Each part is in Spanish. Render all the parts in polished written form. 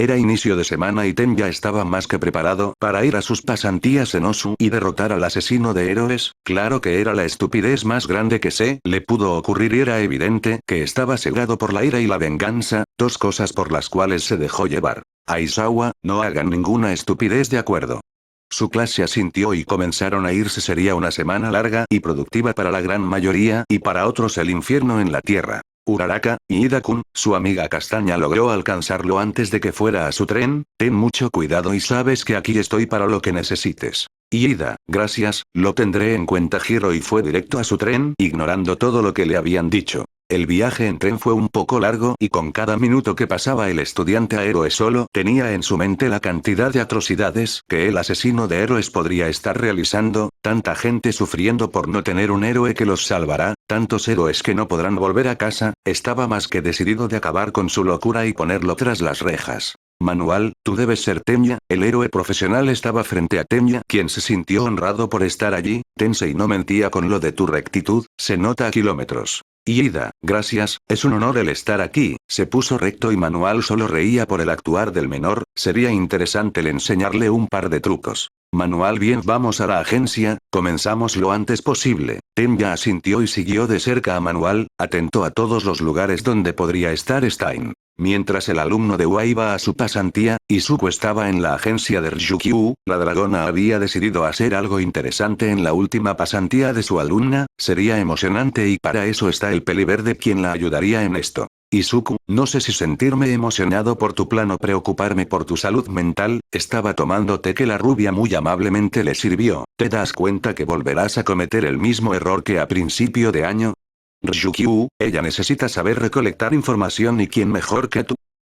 Era inicio de semana y Ten ya estaba más que preparado para ir a sus pasantías en Osu y derrotar al asesino de héroes. Claro que era la estupidez más grande que se le pudo ocurrir y era evidente que estaba cegado por la ira y la venganza, dos cosas por las cuales se dejó llevar. Aizawa, no hagan ninguna estupidez, de acuerdo. Su clase asintió y comenzaron a irse. Sería una semana larga y productiva para la gran mayoría y para otros el infierno en la tierra. Uraraka, y Ida-kun, su amiga castaña, logró alcanzarlo antes de que fuera a su tren. Ten mucho cuidado y sabes que aquí estoy para lo que necesites. Y Ida, gracias, lo tendré en cuenta. Giro y fue directo a su tren, ignorando todo lo que le habían dicho. El viaje en tren fue un poco largo y con cada minuto que pasaba el estudiante a héroe solo tenía en su mente la cantidad de atrocidades que el asesino de héroes podría estar realizando, tanta gente sufriendo por no tener un héroe que los salvará, tantos héroes que no podrán volver a casa. Estaba más que decidido de acabar con su locura y ponerlo tras las rejas. Manual, tú debes ser Tenya. El héroe profesional estaba frente a Tenya, quien se sintió honrado por estar allí. Tensei no mentía con lo de tu rectitud, se nota a kilómetros. Y Ida, gracias, es un honor el estar aquí. Se puso recto y Manual solo reía por el actuar del menor. Sería interesante el enseñarle un par de trucos. Manual, bien, vamos a la agencia, comenzamos lo antes posible. Tenya asintió y siguió de cerca a Manual, atento a todos los lugares donde podría estar Stein. Mientras el alumno de UA iba a su pasantía, Izuku estaba en la agencia de Ryukyu. La dragona había decidido hacer algo interesante en la última pasantía de su alumna. Sería emocionante y para eso está el peliverde quien la ayudaría en esto. Izuku, no sé si sentirme emocionado por tu plan o preocuparme por tu salud mental. Estaba tomando té que la rubia muy amablemente le sirvió. ¿Te das cuenta que volverás a cometer el mismo error que a principio de año? Ryukyu, ella necesita saber recolectar información y quién mejor que tú.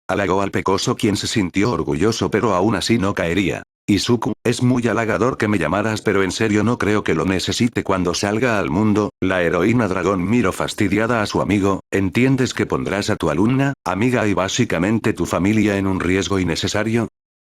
Halagó al pecoso, quien se sintió orgulloso pero aún así no caería. Izuku, es muy halagador que me llamaras, pero en serio no creo que lo necesite cuando salga al mundo. La heroína dragón miró fastidiada a su amigo. ¿Entiendes que pondrás a tu alumna, amiga y básicamente tu familia en un riesgo innecesario?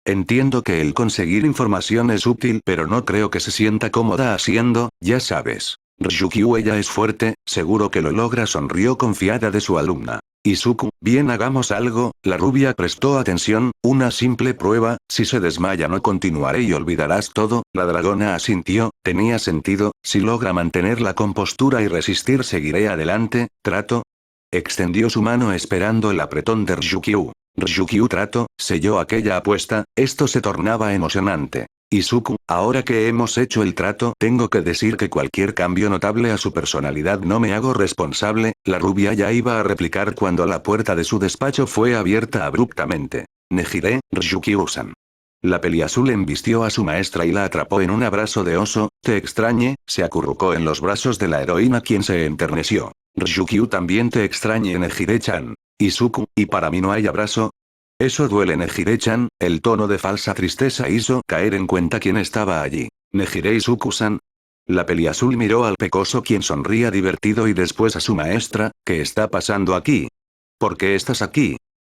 Entiendo que el conseguir información es útil, pero no creo que se sienta cómoda haciendo, ya sabes. Ryukyu, ella es fuerte, seguro que lo logra, sonrió confiada de su alumna. Izuku, bien, hagamos algo. La rubia prestó atención. Una simple prueba, si se desmaya no continuaré y olvidarás todo. La dragona asintió, tenía sentido, si logra mantener la compostura y resistir seguiré adelante. Trato. Extendió su mano esperando el apretón de Ryukyu. Ryukyu trato, selló aquella apuesta. Esto se tornaba emocionante. Izuku, ahora que hemos hecho el trato, tengo que decir que cualquier cambio notable a su personalidad no me hago responsable. La rubia ya iba a replicar cuando la puerta de su despacho fue abierta abruptamente. Nejire, Ryukyu-san. La peliazul embistió a su maestra y la atrapó en un abrazo de oso. Te extrañe, se acurrucó en los brazos de la heroína, quien se enterneció. Ryukyu, también te extrañe, Nejire-chan. Izuku, ¿y para mí no hay abrazo? Eso duele, Nejire-chan. El tono de falsa tristeza hizo caer en cuenta quién estaba allí. Nejire, Izuku-san. La peliazul miró al pecoso, quien sonría divertido, y después a su maestra. ¿Qué está pasando aquí? ¿Por qué estás aquí?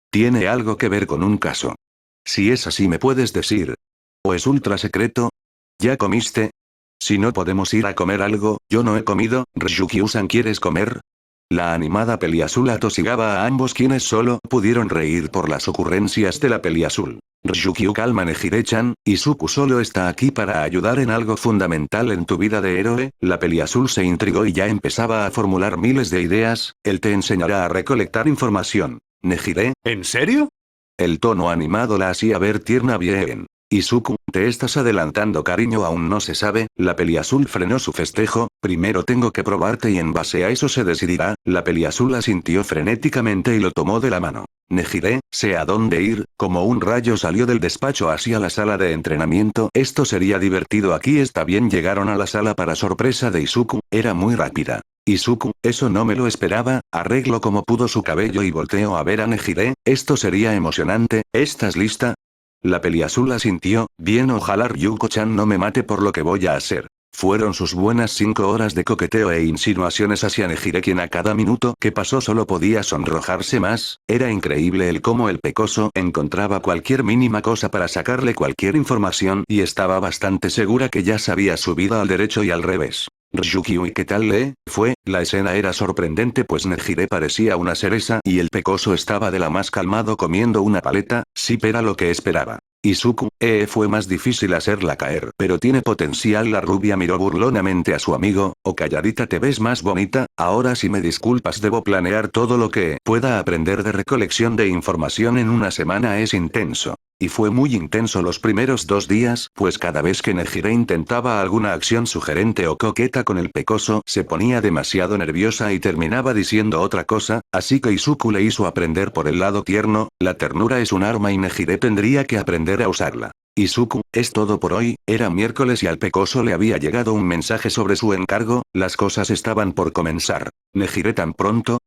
¿Tiene algo que ver con un caso? Si es así, ¿me puedes decir? ¿O es ultra secreto? ¿Ya comiste? Si no, podemos ir a comer algo. Yo no he comido. Ryukyu-san, ¿quieres comer? La animada peliazul atosigaba a ambos, quienes solo pudieron reír por las ocurrencias de la peliazul. Ryukyu, calma, Nejire-chan, Izuku solo está aquí para ayudar en algo fundamental en tu vida de héroe. La peliazul se intrigó y ya empezaba a formular miles de ideas. Él te enseñará a recolectar información. Nejire, ¿en serio? El tono animado la hacía ver tierna. Bien. Izuku, te estás adelantando, cariño, aún no se sabe. La peliazul frenó su festejo. Primero tengo que probarte y en base a eso se decidirá. La peliazul asintió frenéticamente y lo tomó de la mano. Nejire, sé a dónde ir. Como un rayo salió del despacho hacia la sala de entrenamiento. Esto sería divertido, aquí está bien. Llegaron a la sala para sorpresa de Izuku. Era muy rápida. Izuku, eso no me lo esperaba. Arregló como pudo su cabello y volteó a ver a Nejire. Esto sería emocionante. ¿Estás lista? La peliazul asintió. Bien, ojalá Ryuko-chan no me mate por lo que voy a hacer. Fueron sus buenas 5 horas de coqueteo e insinuaciones hacia Nejire, quien a cada minuto que pasó solo podía sonrojarse más. Era increíble el cómo el pecoso encontraba cualquier mínima cosa para sacarle cualquier información, y estaba bastante segura que ya sabía su vida al derecho y al revés. Ryukyu, ¿y qué tal le fue? La escena era sorprendente pues Nejire parecía una cereza y el pecoso estaba de la más calmado comiendo una paleta, sí era lo que esperaba. Izuku, fue más difícil hacerla caer, pero tiene potencial. La rubia miró burlonamente a su amigo, o calladita te ves más bonita, ahora si me disculpas debo planear todo lo que pueda aprender de recolección de información en una semana es intenso. Y fue muy intenso los primeros 2 días, pues cada vez que Nejire intentaba alguna acción sugerente o coqueta con el pecoso, se ponía demasiado nerviosa y terminaba diciendo otra cosa, así que Izuku le hizo aprender por el lado tierno, la ternura es un arma y Nejire tendría que aprender a usarla. Izuku, es todo por hoy, era miércoles y al pecoso le había llegado un mensaje sobre su encargo, las cosas estaban por comenzar. Nejire tan pronto.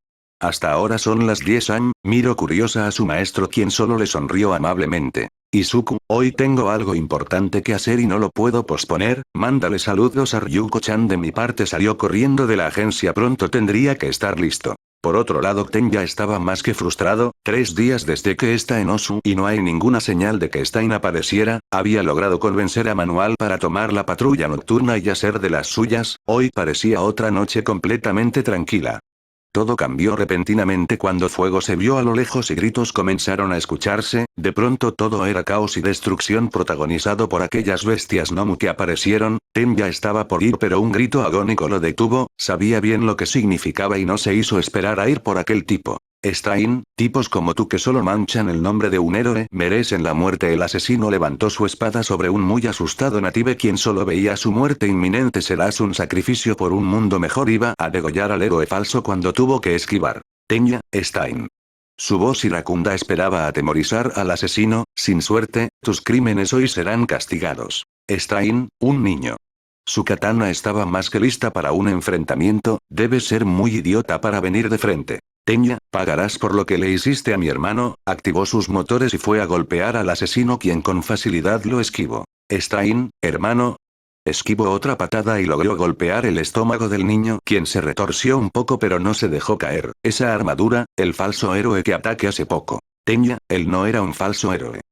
Hasta ahora son las 10 am, miró curiosa a su maestro quien solo le sonrió amablemente. Izuku, hoy tengo algo importante que hacer y no lo puedo posponer, mándale saludos a Ryuko-chan de mi parte. Salió corriendo de la agencia, pronto tendría que estar listo. Por otro lado Tenya estaba más que frustrado, 3 días desde que está en Osu y no hay ninguna señal de que Stein apareciera, había logrado convencer a Manual para tomar la patrulla nocturna y hacer de las suyas, hoy parecía otra noche completamente tranquila. Todo cambió repentinamente cuando fuego se vio a lo lejos y gritos comenzaron a escucharse, de pronto todo era caos y destrucción protagonizado por aquellas bestias Nomu que aparecieron. Tenya estaba por ir pero un grito agónico lo detuvo, sabía bien lo que significaba y no se hizo esperar a ir por aquel tipo. Stein, tipos como tú que solo manchan el nombre de un héroe merecen la muerte. El asesino levantó su espada sobre un muy asustado Native quien solo veía su muerte inminente. Serás un sacrificio por un mundo mejor. Iba a degollar al héroe falso cuando tuvo que esquivar. Tenya, Stein. Su voz iracunda esperaba atemorizar al asesino, sin suerte, tus crímenes hoy serán castigados. Stein, un niño. Su katana estaba más que lista para un enfrentamiento, debes ser muy idiota para venir de frente. Tenya, pagarás por lo que le hiciste a mi hermano, activó sus motores y fue a golpear al asesino quien con facilidad lo esquivó. Stein, hermano. Esquivó otra patada y logró golpear el estómago del niño quien se retorció un poco pero no se dejó caer. Esa armadura, el falso héroe que ataque hace poco. Tenya, él no era un falso héroe.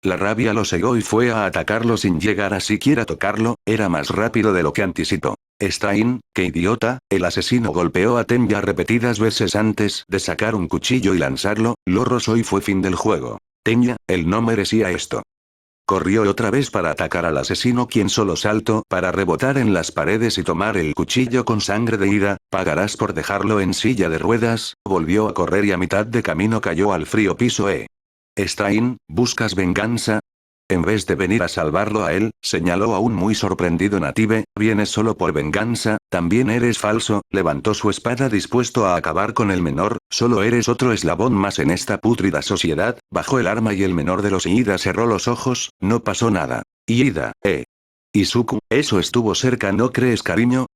La rabia lo cegó y fue a atacarlo sin llegar a siquiera tocarlo, era más rápido de lo que anticipó. Stein, qué idiota, el asesino golpeó a Tenya repetidas veces antes de sacar un cuchillo y lanzarlo, lo rozó y fue fin del juego. Tenya, él no merecía esto. Corrió otra vez para atacar al asesino quien solo saltó para rebotar en las paredes y tomar el cuchillo con sangre de ira, pagarás por dejarlo en silla de ruedas, volvió a correr y a mitad de camino cayó al frío piso. Stein, ¿buscas venganza? En vez de venir a salvarlo a él, señaló a un muy sorprendido Native, vienes solo por venganza, también eres falso, levantó su espada dispuesto a acabar con el menor, solo eres otro eslabón más en esta pútrida sociedad, bajó el arma y el menor de los Iida cerró los ojos, no pasó nada. Iida, Izuku, eso estuvo cerca, ¿no crees, cariño?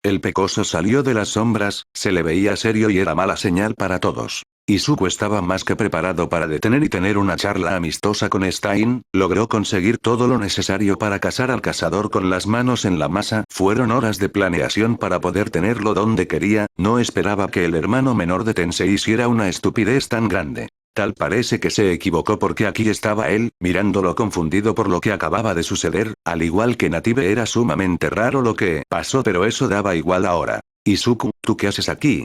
El pecoso salió de las sombras, se le veía serio y era mala señal para todos. Izuku estaba más que preparado para detener y tener una charla amistosa con Stein, logró conseguir todo lo necesario para cazar al cazador con las manos en la masa, fueron horas de planeación para poder tenerlo donde quería, no esperaba que el hermano menor de Tensei hiciera una estupidez tan grande. Tal parece que se equivocó porque aquí estaba él, mirándolo confundido por lo que acababa de suceder, al igual que Native era sumamente raro lo que pasó pero eso daba igual ahora. Izuku, ¿tú qué haces aquí?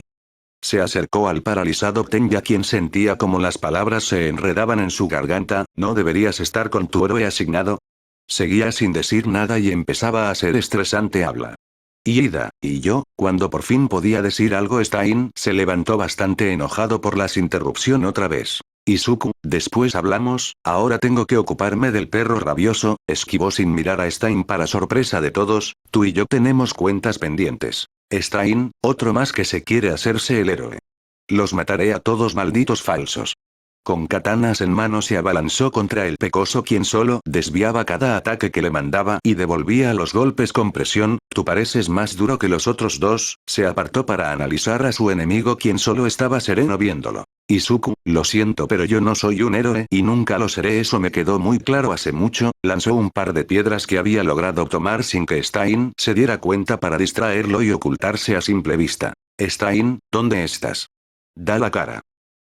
Se acercó al paralizado Tenya quien sentía como las palabras se enredaban en su garganta, ¿no deberías estar con tu héroe asignado? Seguía sin decir nada y empezaba a ser estresante habla. Iida, y yo, cuando por fin podía decir algo Stein se levantó bastante enojado por la interrupción otra vez. Izuku, después hablamos, ahora tengo que ocuparme del perro rabioso, esquivó sin mirar a Stein para sorpresa de todos, tú y yo tenemos cuentas pendientes. Stein, otro más que se quiere hacerse el héroe. Los mataré a todos malditos falsos. Con katanas en mano se abalanzó contra el pecoso quien solo desviaba cada ataque que le mandaba y devolvía los golpes con presión, tú pareces más duro que los otros dos, se apartó para analizar a su enemigo quien solo estaba sereno viéndolo. Izuku, lo siento pero yo no soy un héroe y nunca lo seré, eso me quedó muy claro hace mucho, lanzó un par de piedras que había logrado tomar sin que Stein se diera cuenta para distraerlo y ocultarse a simple vista. Stein, ¿dónde estás? Da la cara.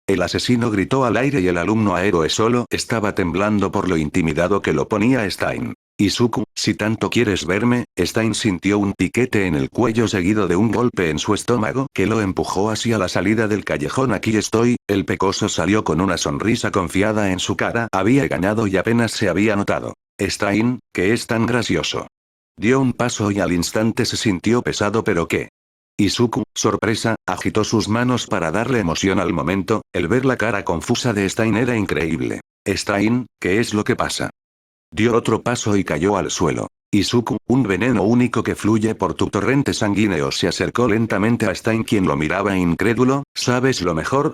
El asesino gritó al aire y el alumno héroe solo estaba temblando por lo intimidado que lo ponía Stein. Izuku, si tanto quieres verme, Stein sintió un piquete en el cuello seguido de un golpe en su estómago que lo empujó hacia la salida del callejón. Aquí estoy, el pecoso salió con una sonrisa confiada en su cara. Había ganado y apenas se había notado. Stein, que es tan gracioso. Dio un paso y al instante se sintió pesado, pero ¿qué? Izuku, sorpresa, agitó sus manos para darle emoción al momento. El ver la cara confusa de Stein era increíble. Stein, ¿qué es lo que pasa? Dio otro paso y cayó al suelo. Izuku, un veneno único que fluye por tu torrente sanguíneo, se acercó lentamente a Stein, quien lo miraba incrédulo. ¿Sabes lo mejor?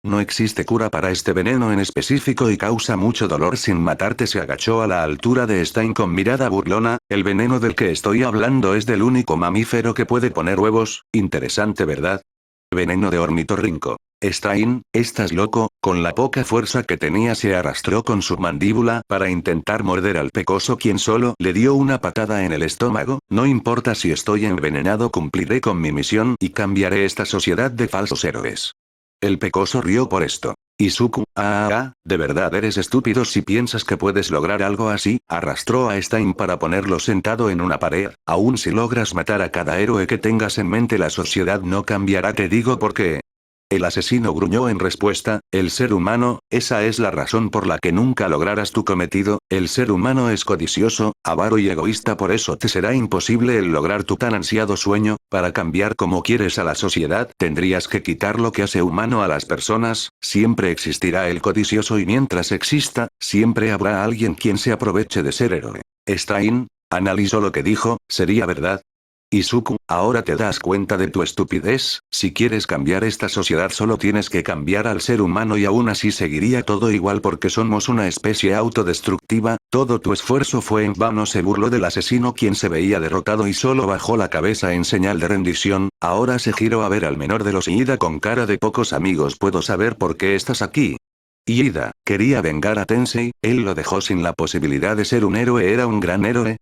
No existe cura para este veneno en específico y causa mucho dolor sin matarte. Se agachó a la altura de Stein con mirada burlona. El veneno del que estoy hablando es del único mamífero que puede poner huevos. Interesante, ¿verdad? Veneno de ornitorrinco. Stein, ¿estás loco? Con la poca fuerza que tenía se arrastró con su mandíbula para intentar morder al pecoso, quien solo le dio una patada en el estómago. No importa si estoy envenenado, cumpliré con mi misión y cambiaré esta sociedad de falsos héroes. El pecoso rió por esto. Izuku, de verdad eres estúpido si piensas que puedes lograr algo así. Arrastró a Stein para ponerlo sentado en una pared. Aún si logras matar a cada héroe que tengas en mente, la sociedad no cambiará, te digo por qué. El asesino gruñó en respuesta. El ser humano, esa es la razón por la que nunca lograrás tu cometido. El ser humano es codicioso, avaro y egoísta, por eso te será imposible el lograr tu tan ansiado sueño. Para cambiar como quieres a la sociedad, tendrías que quitar lo que hace humano a las personas. Siempre existirá el codicioso y mientras exista, siempre habrá alguien quien se aproveche de ser héroe. Stein analizó lo que dijo. ¿Sería verdad? Izuku, ahora te das cuenta de tu estupidez. Si quieres cambiar esta sociedad solo tienes que cambiar al ser humano y aún así seguiría todo igual porque somos una especie autodestructiva. Todo tu esfuerzo fue en vano, se burló del asesino, quien se veía derrotado y solo bajó la cabeza en señal de rendición. Ahora se giró a ver al menor de los Ida con cara de pocos amigos. ¿Puedo saber por qué estás aquí? Ida quería vengar a Tensei, él lo dejó sin la posibilidad de ser un héroe, era un gran héroe.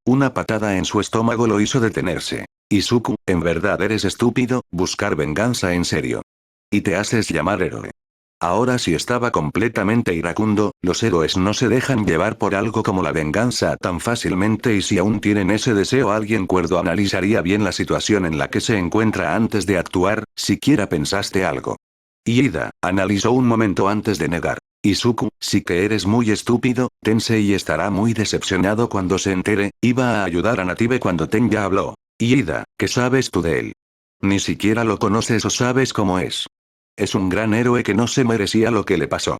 Una patada en su estómago lo hizo detenerse. Izuku, en verdad eres estúpido, buscar venganza en serio. Y te haces llamar héroe. Ahora sí estaba completamente iracundo. Los héroes no se dejan llevar por algo como la venganza tan fácilmente, y si aún tienen ese deseo, alguien cuerdo analizaría bien la situación en la que se encuentra antes de actuar. ¿Siquiera pensaste algo? Ida analizó un momento antes de negar. Izuku, sí que eres muy estúpido. Tensei estará muy decepcionado cuando se entere. Iba a ayudar a Native cuando Tenya habló. Ida, ¿qué sabes tú de él? Ni siquiera lo conoces o sabes cómo es. Es un gran héroe que no se merecía lo que le pasó.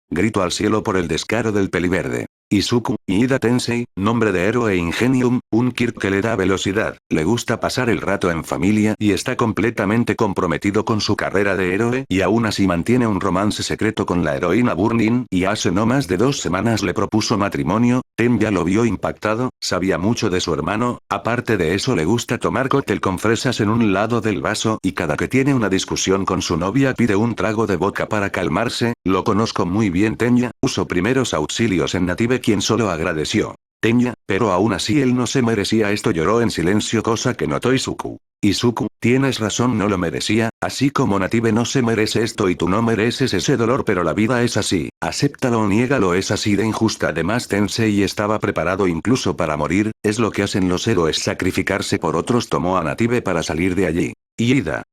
Grito al cielo por el descaro del peliverde. Izuku, Ida Tensei, nombre de héroe Ingenium, un Kirk que le da velocidad, le gusta pasar el rato en familia y está completamente comprometido con su carrera de héroe, y aún así mantiene un romance secreto con la heroína Burning, y hace no más de 2 semanas le propuso matrimonio. Tenya lo vio impactado, sabía mucho de su hermano. Aparte de eso le gusta tomar cóctel con fresas en un lado del vaso y cada que tiene una discusión con su novia pide un trago de vodka para calmarse. Lo conozco muy bien, Tenya, uso primeros auxilios en Native, quien solo agradeció. Tenya, pero aún así él no se merecía esto, lloró en silencio, cosa que notó Izuku. Izuku, tienes razón, no lo merecía, así como Native no se merece esto y tú no mereces ese dolor, pero la vida es así, acéptalo o niégalo, es así de injusta. Además Tensei estaba preparado incluso para morir, es lo que hacen los héroes, sacrificarse por otros. Tomó a Native para salir de allí. Ida,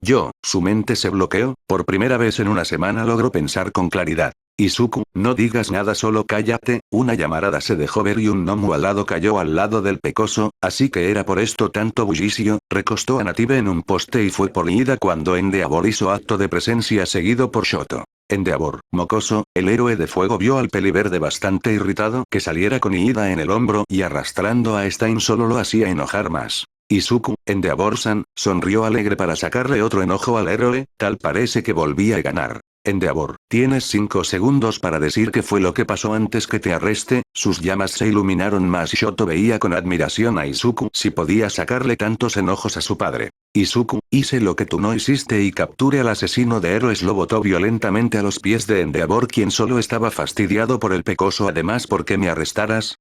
su mente se bloqueó, por primera vez en una semana logró pensar con claridad. Izuku, no digas nada, solo cállate. Una llamarada se dejó ver y un gnomo alado cayó al lado del pecoso, así que era por esto tanto bullicio. Recostó a Native en un poste y fue por Ida cuando Endeavor hizo acto de presencia seguido por Shoto. Endeavor, mocoso, el héroe de fuego, vio al peliverde bastante irritado que saliera con Ida en el hombro y arrastrando a Stein solo lo hacía enojar más. Izuku, Endeavor-san, sonrió alegre para sacarle otro enojo al héroe, tal parece que volvía a ganar. Endeavor, tienes 5 segundos para decir qué fue lo que pasó antes que te arreste. Sus llamas se iluminaron más y Shoto veía con admiración a Izuku si podía sacarle tantos enojos a su padre. Izuku, hice lo que tú no hiciste y capture al asesino de héroes, lo botó violentamente a los pies de Endeavor, quien solo estaba fastidiado por el pecoso. Además, ¿por qué me arrestaras?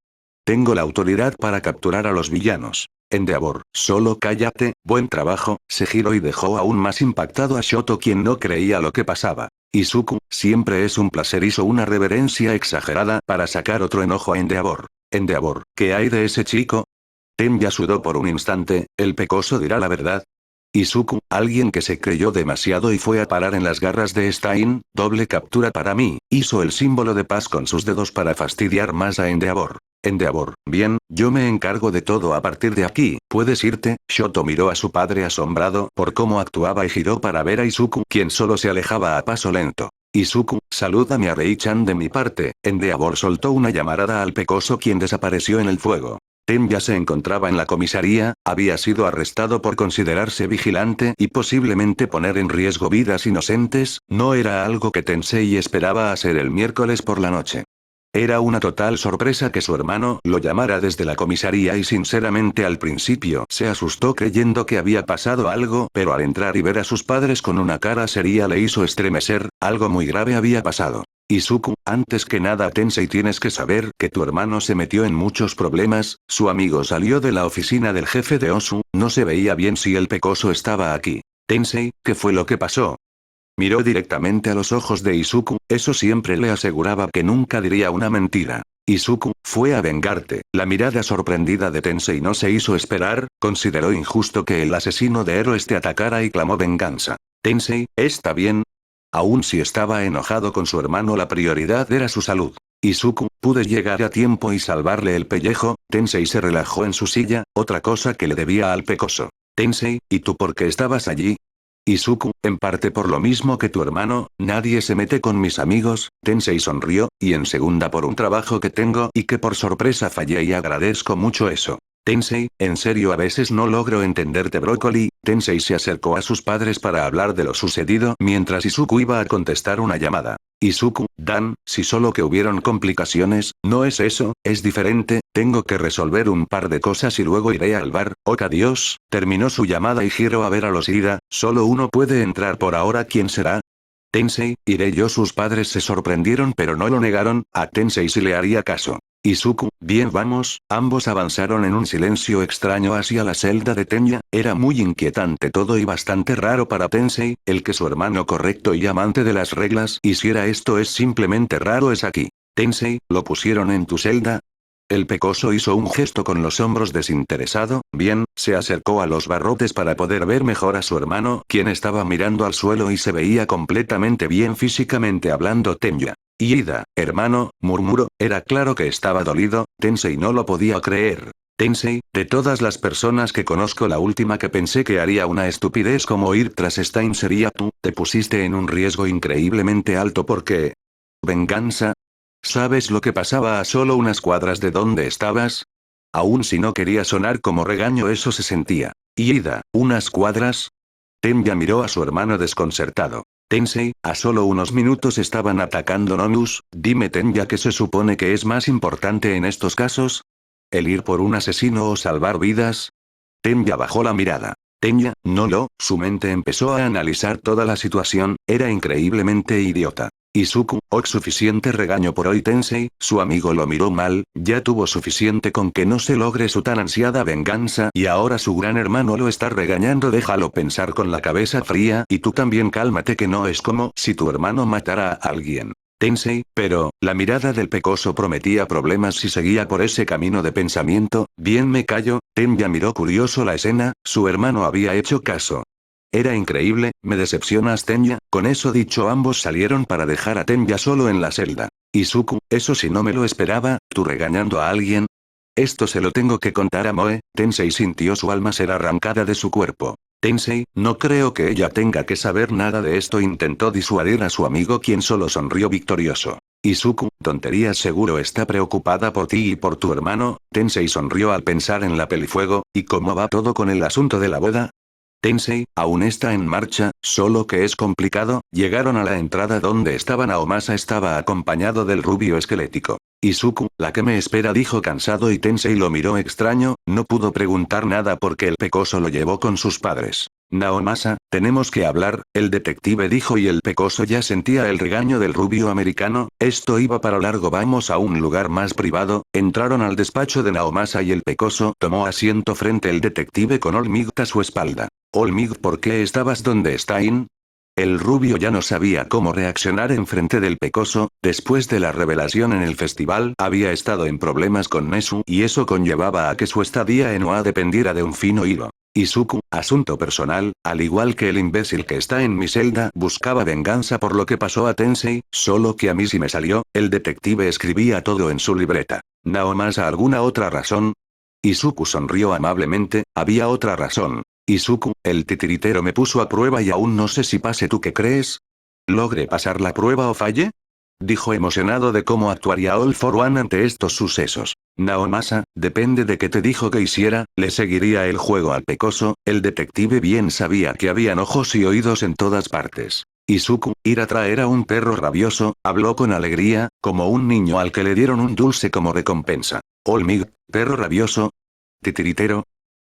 Tengo la autoridad para capturar a los villanos. Endeavor, solo cállate, buen trabajo. Se giró y dejó aún más impactado a Shoto, quien no creía lo que pasaba. Izuku, siempre es un placer, hizo una reverencia exagerada para sacar otro enojo a Endeavor. Endeavor, ¿qué hay de ese chico? Tenya sudó por un instante, el pecoso dirá la verdad. Izuku, alguien que se creyó demasiado y fue a parar en las garras de Stein, doble captura para mí, hizo el símbolo de paz con sus dedos para fastidiar más a Endeavor. Endeavor, bien, yo me encargo de todo a partir de aquí, ¿puedes irte? Shoto miró a su padre asombrado por cómo actuaba y giró para ver a Izuku, quien solo se alejaba a paso lento. Izuku, salúdame a Rei-chan de mi parte. Endeavor soltó una llamarada al pecoso quien desapareció en el fuego. Tenya se encontraba en la comisaría, había sido arrestado por considerarse vigilante y posiblemente poner en riesgo vidas inocentes, no era algo que Tensei esperaba hacer el miércoles por la noche. Era una total sorpresa que su hermano lo llamara desde la comisaría y sinceramente al principio se asustó creyendo que había pasado algo, pero al entrar y ver a sus padres con una cara seria le hizo estremecer, algo muy grave había pasado. Izuku, antes que nada Tensei tienes que saber que tu hermano se metió en muchos problemas, su amigo salió de la oficina del jefe de Osu, no se veía bien si el pecoso estaba aquí. Tensei, ¿qué fue lo que pasó? Miró directamente a los ojos de Izuku, eso siempre le aseguraba que nunca diría una mentira. Izuku, fue a vengarte. La mirada sorprendida de Tensei no se hizo esperar, consideró injusto que el asesino de héroes te atacara y clamó venganza. Tensei, ¿está bien? Aún si estaba enojado con su hermano la prioridad era su salud. Izuku, pude llegar a tiempo y salvarle el pellejo. Tensei se relajó en su silla, otra cosa que le debía al pecoso. Tensei, ¿y tú por qué estabas allí? Izuku, en parte por lo mismo que tu hermano, nadie se mete con mis amigos. Tensei sonrió, y en segunda por un trabajo que tengo y que por sorpresa fallé y agradezco mucho eso. Tensei, en serio a veces no logro entenderte brócoli. Tensei se acercó a sus padres para hablar de lo sucedido mientras Izuku iba a contestar una llamada. Izuku, Dan, si solo que hubieron complicaciones, no es eso, es diferente, tengo que resolver un par de cosas y luego iré al bar. Oh adiós, terminó su llamada y giró a ver a los Ida, solo uno puede entrar por ahora, ¿quién será? Tensei, iré yo. Sus padres se sorprendieron pero no lo negaron, a Tensei sí le haría caso. Izuku, bien vamos, ambos avanzaron en un silencio extraño hacia la celda de Tenya, era muy inquietante todo y bastante raro para Tensei, el que su hermano correcto y amante de las reglas hiciera esto es simplemente raro es aquí. Tensei, ¿lo pusieron en tu celda? El pecoso hizo un gesto con los hombros desinteresado, bien, se acercó a los barrotes para poder ver mejor a su hermano, quien estaba mirando al suelo y se veía completamente bien físicamente hablando Tenya. Ida, hermano, murmuró, era claro que estaba dolido, Tensei no lo podía creer. Tensei, de todas las personas que conozco la última que pensé que haría una estupidez como ir tras Stein sería tú, te pusiste en un riesgo increíblemente alto porque... ¿Venganza? ¿Sabes lo que pasaba a solo unas cuadras de donde estabas? Aún si no quería sonar como regaño eso se sentía. Ida, ¿unas cuadras? Tenya miró a su hermano desconcertado. Tensei, a solo unos minutos estaban atacando Nomus, dime Tenya ¿qué se supone que es más importante en estos casos? ¿El ir por un asesino o salvar vidas? Tenya bajó la mirada. Tenya, no lo, su mente empezó a analizar toda la situación, era increíblemente idiota. Izuku, suficiente regaño por hoy Tensei, su amigo lo miró mal, ya tuvo suficiente con que no se logre su tan ansiada venganza y ahora su gran hermano lo está regañando déjalo pensar con la cabeza fría y tú también cálmate que no es como si tu hermano matara a alguien. Tensei, pero, la mirada del pecoso prometía problemas si seguía por ese camino de pensamiento, bien me callo, Tenya miró curioso la escena, su hermano había hecho caso. Era increíble, me decepcionas Tenya, con eso dicho ambos salieron para dejar a Tenya solo en la celda. Izuku, eso sí no me lo esperaba, ¿tú regañando a alguien? Esto se lo tengo que contar a Moe, Tensei sintió su alma ser arrancada de su cuerpo. Tensei, no creo que ella tenga que saber nada de esto intentó disuadir a su amigo quien solo sonrió victorioso. Izuku, tonterías seguro está preocupada por ti y por tu hermano, Tensei sonrió al pensar en la pelifuego, ¿y cómo va todo con el asunto de la boda? Tensei, aún está en marcha, solo que es complicado, llegaron a la entrada donde estaba Naomasa estaba acompañado del rubio esquelético. Izuku, la que me espera dijo cansado y Tensei lo miró extraño, no pudo preguntar nada porque el pecoso lo llevó con sus padres. Naomasa, tenemos que hablar, el detective dijo y el pecoso ya sentía el regaño del rubio americano, esto iba para largo vamos a un lugar más privado, entraron al despacho de Naomasa y el pecoso tomó asiento frente al detective con Olmig a su espalda. Olmig, ¿por qué estabas donde Stein? El rubio ya no sabía cómo reaccionar en frente del pecoso. Después de la revelación en el festival, había estado en problemas con Nezu y eso conllevaba a que su estadía en OA dependiera de un fino hilo. Izuku, asunto personal, al igual que el imbécil que está en mi celda, buscaba venganza por lo que pasó a Tensei, solo que a mí sí me salió. El detective escribía todo en su libreta. ¿Naomasa alguna otra razón? Izuku sonrió amablemente. Había otra razón. Izuku, el titiritero me puso a prueba y aún no sé si pase. ¿Tú qué crees? ¿Logre pasar la prueba o falle? Dijo emocionado de cómo actuaría All for One ante estos sucesos. Naomasa, depende de qué te dijo que hiciera, le seguiría el juego al pecoso. El detective bien sabía que habían ojos y oídos en todas partes. Izuku, ir a traer a un perro rabioso, habló con alegría, como un niño al que le dieron un dulce como recompensa. Olmig, perro rabioso. Titiritero.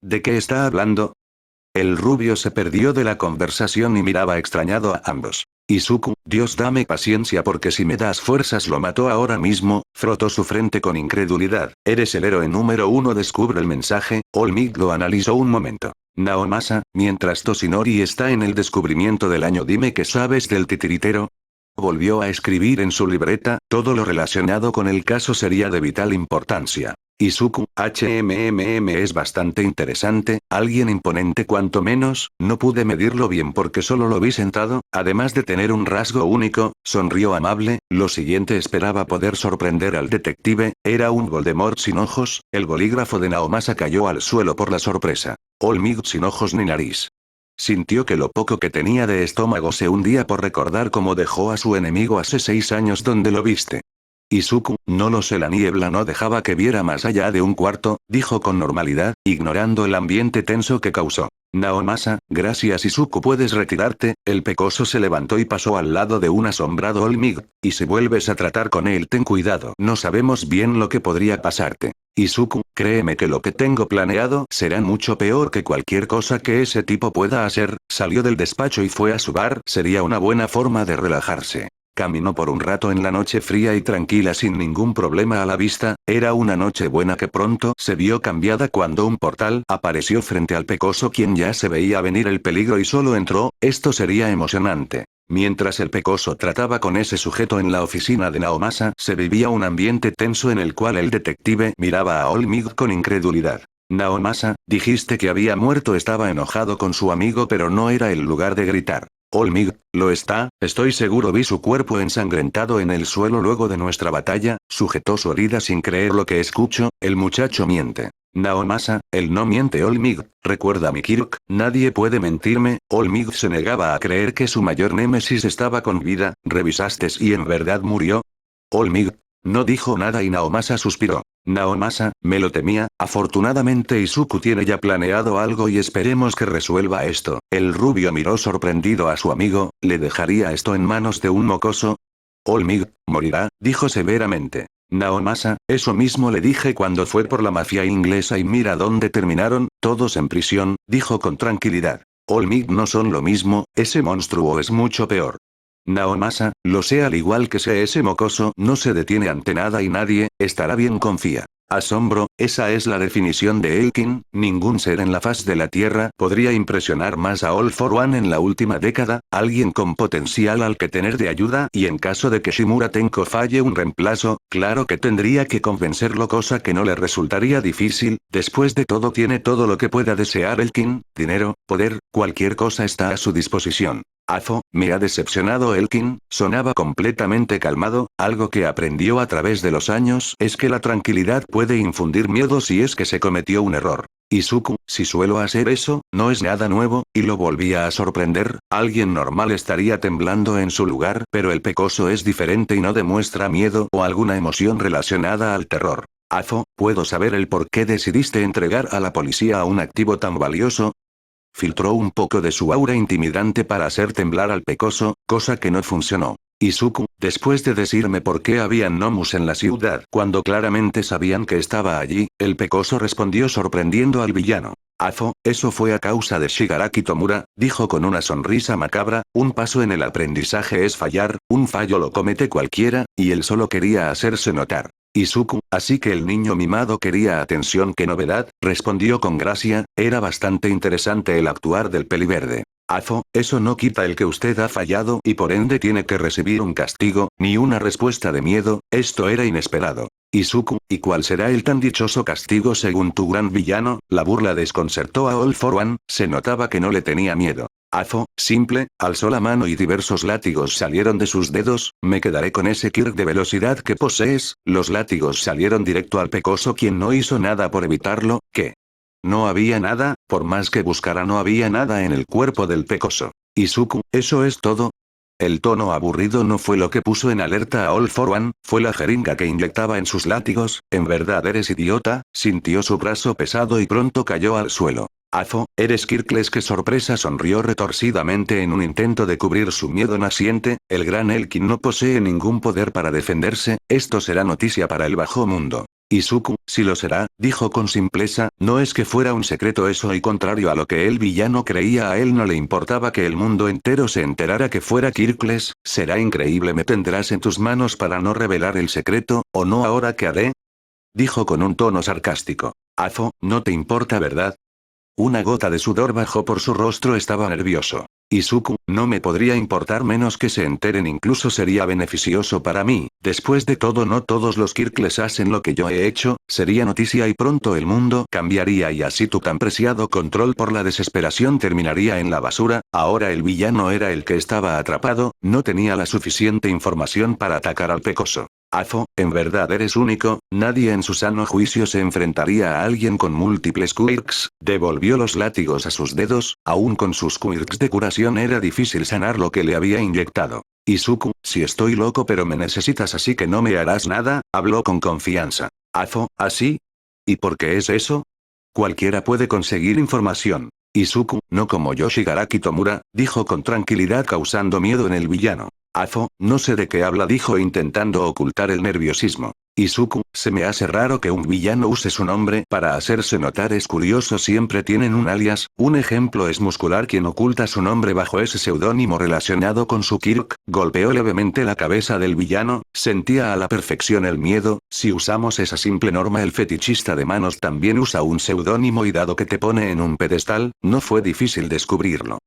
¿De qué está hablando? El rubio se perdió de la conversación y miraba extrañado a ambos. Izuku, Dios dame paciencia porque si me das fuerzas lo mato ahora mismo. Frotó su frente con incredulidad. Eres el héroe número 1. Descubre el mensaje. Olmig lo analizó un momento. Naomasa, mientras Toshinori está en el descubrimiento del año, dime qué sabes del titiritero. Volvió a escribir en su libreta, todo lo relacionado con el caso sería de vital importancia. Izuku, es bastante interesante, alguien imponente cuanto menos, no pude medirlo bien porque solo lo vi sentado, además de tener un rasgo único, sonrió amable. Lo siguiente esperaba poder sorprender al detective, era un Voldemort sin ojos. El bolígrafo de Naomasa cayó al suelo por la sorpresa. Olmig sin ojos ni nariz. Sintió que lo poco que tenía de estómago se hundía por recordar cómo dejó a su enemigo hace 6 años. ¿Dónde lo viste? Izuku, no lo sé, la niebla no dejaba que viera más allá de un cuarto, dijo con normalidad, ignorando el ambiente tenso que causó. Naomasa, gracias Izuku, puedes retirarte. El pecoso se levantó y pasó al lado de un asombrado Olmig, y si vuelves a tratar con él ten cuidado, no sabemos bien lo que podría pasarte. Izuku, créeme que lo que tengo planeado será mucho peor que cualquier cosa que ese tipo pueda hacer. Salió del despacho y fue a su bar, sería una buena forma de relajarse. Caminó por un rato en la noche fría y tranquila sin ningún problema a la vista. Era una noche buena que pronto se vio cambiada cuando un portal apareció frente al pecoso, quien ya se veía venir el peligro y solo entró. Esto sería emocionante. Mientras el pecoso trataba con ese sujeto en la oficina de Naomasa, se vivía un ambiente tenso en el cual el detective miraba a Olmig con incredulidad. Naomasa, dijiste que había muerto. Estaba enojado con su amigo, pero no era el lugar de gritar. Olmig, lo está, estoy seguro, vi su cuerpo ensangrentado en el suelo luego de nuestra batalla. Sujetó su herida sin creer lo que escuchó. El muchacho miente. Naomasa, él no miente. Olmig, recuerda mi Kirk, nadie puede mentirme. Olmig se negaba a creer que su mayor némesis estaba con vida. ¿Revisaste si en verdad murió? Olmig no dijo nada y Naomasa suspiró. Naomasa, me lo temía. Afortunadamente Izuku tiene ya planeado algo y esperemos que resuelva esto. El rubio miró sorprendido a su amigo. ¿Le dejaría esto en manos de un mocoso? Olmig morirá, dijo severamente. Naomasa, eso mismo le dije cuando fue por la mafia inglesa y mira dónde terminaron, todos en prisión, dijo con tranquilidad. Olmig no son lo mismo, ese monstruo es mucho peor. Naomasa, lo sé, al igual que sé, ese mocoso no se detiene ante nada y nadie, estará bien, confía. Asombro, esa es la definición de Elkin. Ningún ser en la faz de la Tierra podría impresionar más a All for One en la última década, alguien con potencial al que tener de ayuda, y en caso de que Shimura Tenko falle un reemplazo, claro que tendría que convencerlo, cosa que no le resultaría difícil. Después de todo tiene todo lo que pueda desear Elkin, dinero, poder, cualquier cosa está a su disposición. Afo, me ha decepcionado Elkin, sonaba completamente calmado. Algo que aprendió a través de los años es que la tranquilidad puede infundir miedo si es que se cometió un error. Izuku, si suelo hacer eso, no es nada nuevo, y lo volvía a sorprender. Alguien normal estaría temblando en su lugar, pero el pecoso es diferente y no demuestra miedo o alguna emoción relacionada al terror. Afo, ¿puedo saber el por qué decidiste entregar a la policía a un activo tan valioso? Filtró un poco de su aura intimidante para hacer temblar al pecoso, cosa que no funcionó. Izuku, después de decirme por qué había gnomus en la ciudad cuando claramente sabían que estaba allí, el pecoso respondió sorprendiendo al villano. Afo, eso fue a causa de Shigaraki Tomura, dijo con una sonrisa macabra. Un paso en el aprendizaje es fallar, un fallo lo comete cualquiera, y él solo quería hacerse notar. Izuku, así que el niño mimado quería atención. ¿Qué novedad? Respondió con gracia. Era bastante interesante el actuar del peliverde. Eso no quita el que usted ha fallado y por ende tiene que recibir un castigo, ni una respuesta de miedo, esto era inesperado. Izuku, ¿y cuál será el tan dichoso castigo según tu gran villano? La burla desconcertó a All for One, se notaba que no le tenía miedo. Simple, alzó la mano y diversos látigos salieron de sus dedos, me quedaré con ese Kirk de velocidad que posees, los látigos salieron directo al pecoso quien no hizo nada por evitarlo, ¿qué? No había nada, por más que buscara no había nada en el cuerpo del pecoso. Izuku, ¿eso es todo? El tono aburrido no fue lo que puso en alerta a All for One, fue la jeringa que inyectaba en sus látigos, ¿en verdad eres idiota? Sintió su brazo pesado y pronto cayó al suelo. ¿Eres Kirkles? Qué sorpresa, sonrió retorcidamente en un intento de cubrir su miedo naciente, el gran Elkin no posee ningún poder para defenderse, esto será noticia para el bajo mundo. Izuku, si lo será, dijo con simpleza, no es que fuera un secreto eso y contrario a lo que el villano creía a él no le importaba que el mundo entero se enterara que fuera Kirkles, será increíble me tendrás en tus manos para no revelar el secreto, ¿o no ahora qué haré? Dijo con un tono sarcástico. No te importa ¿verdad? Una gota de sudor bajó por su rostro, estaba nervioso. Izuku, no me podría importar menos que se enteren, incluso sería beneficioso para mí, después de todo no todos los Kirkles hacen lo que yo he hecho, sería noticia y pronto el mundo cambiaría y así tu tan preciado control por la desesperación terminaría en la basura, ahora el villano era el que estaba atrapado, no tenía la suficiente información para atacar al pecoso. En verdad eres único, nadie en su sano juicio se enfrentaría a alguien con múltiples quirks, devolvió los látigos a sus dedos, aún con sus quirks de curación era difícil sanar lo que le había inyectado. Izuku, si estoy loco pero me necesitas así que no me harás nada, habló con confianza. ¿Así? ¿Y por qué es eso? Cualquiera puede conseguir información. Izuku, no como Yoshigaraki Tomura, dijo con tranquilidad causando miedo en el villano. No sé de qué habla, dijo intentando ocultar el nerviosismo. Izuku, se me hace raro que un villano use su nombre para hacerse notar, es curioso, siempre tienen un alias, un ejemplo es Muscular quien oculta su nombre bajo ese seudónimo relacionado con su Kirk, golpeó levemente la cabeza del villano, sentía a la perfección el miedo, si usamos esa simple norma el fetichista de manos también usa un seudónimo y dado que te pone en un pedestal, no fue difícil descubrirlo.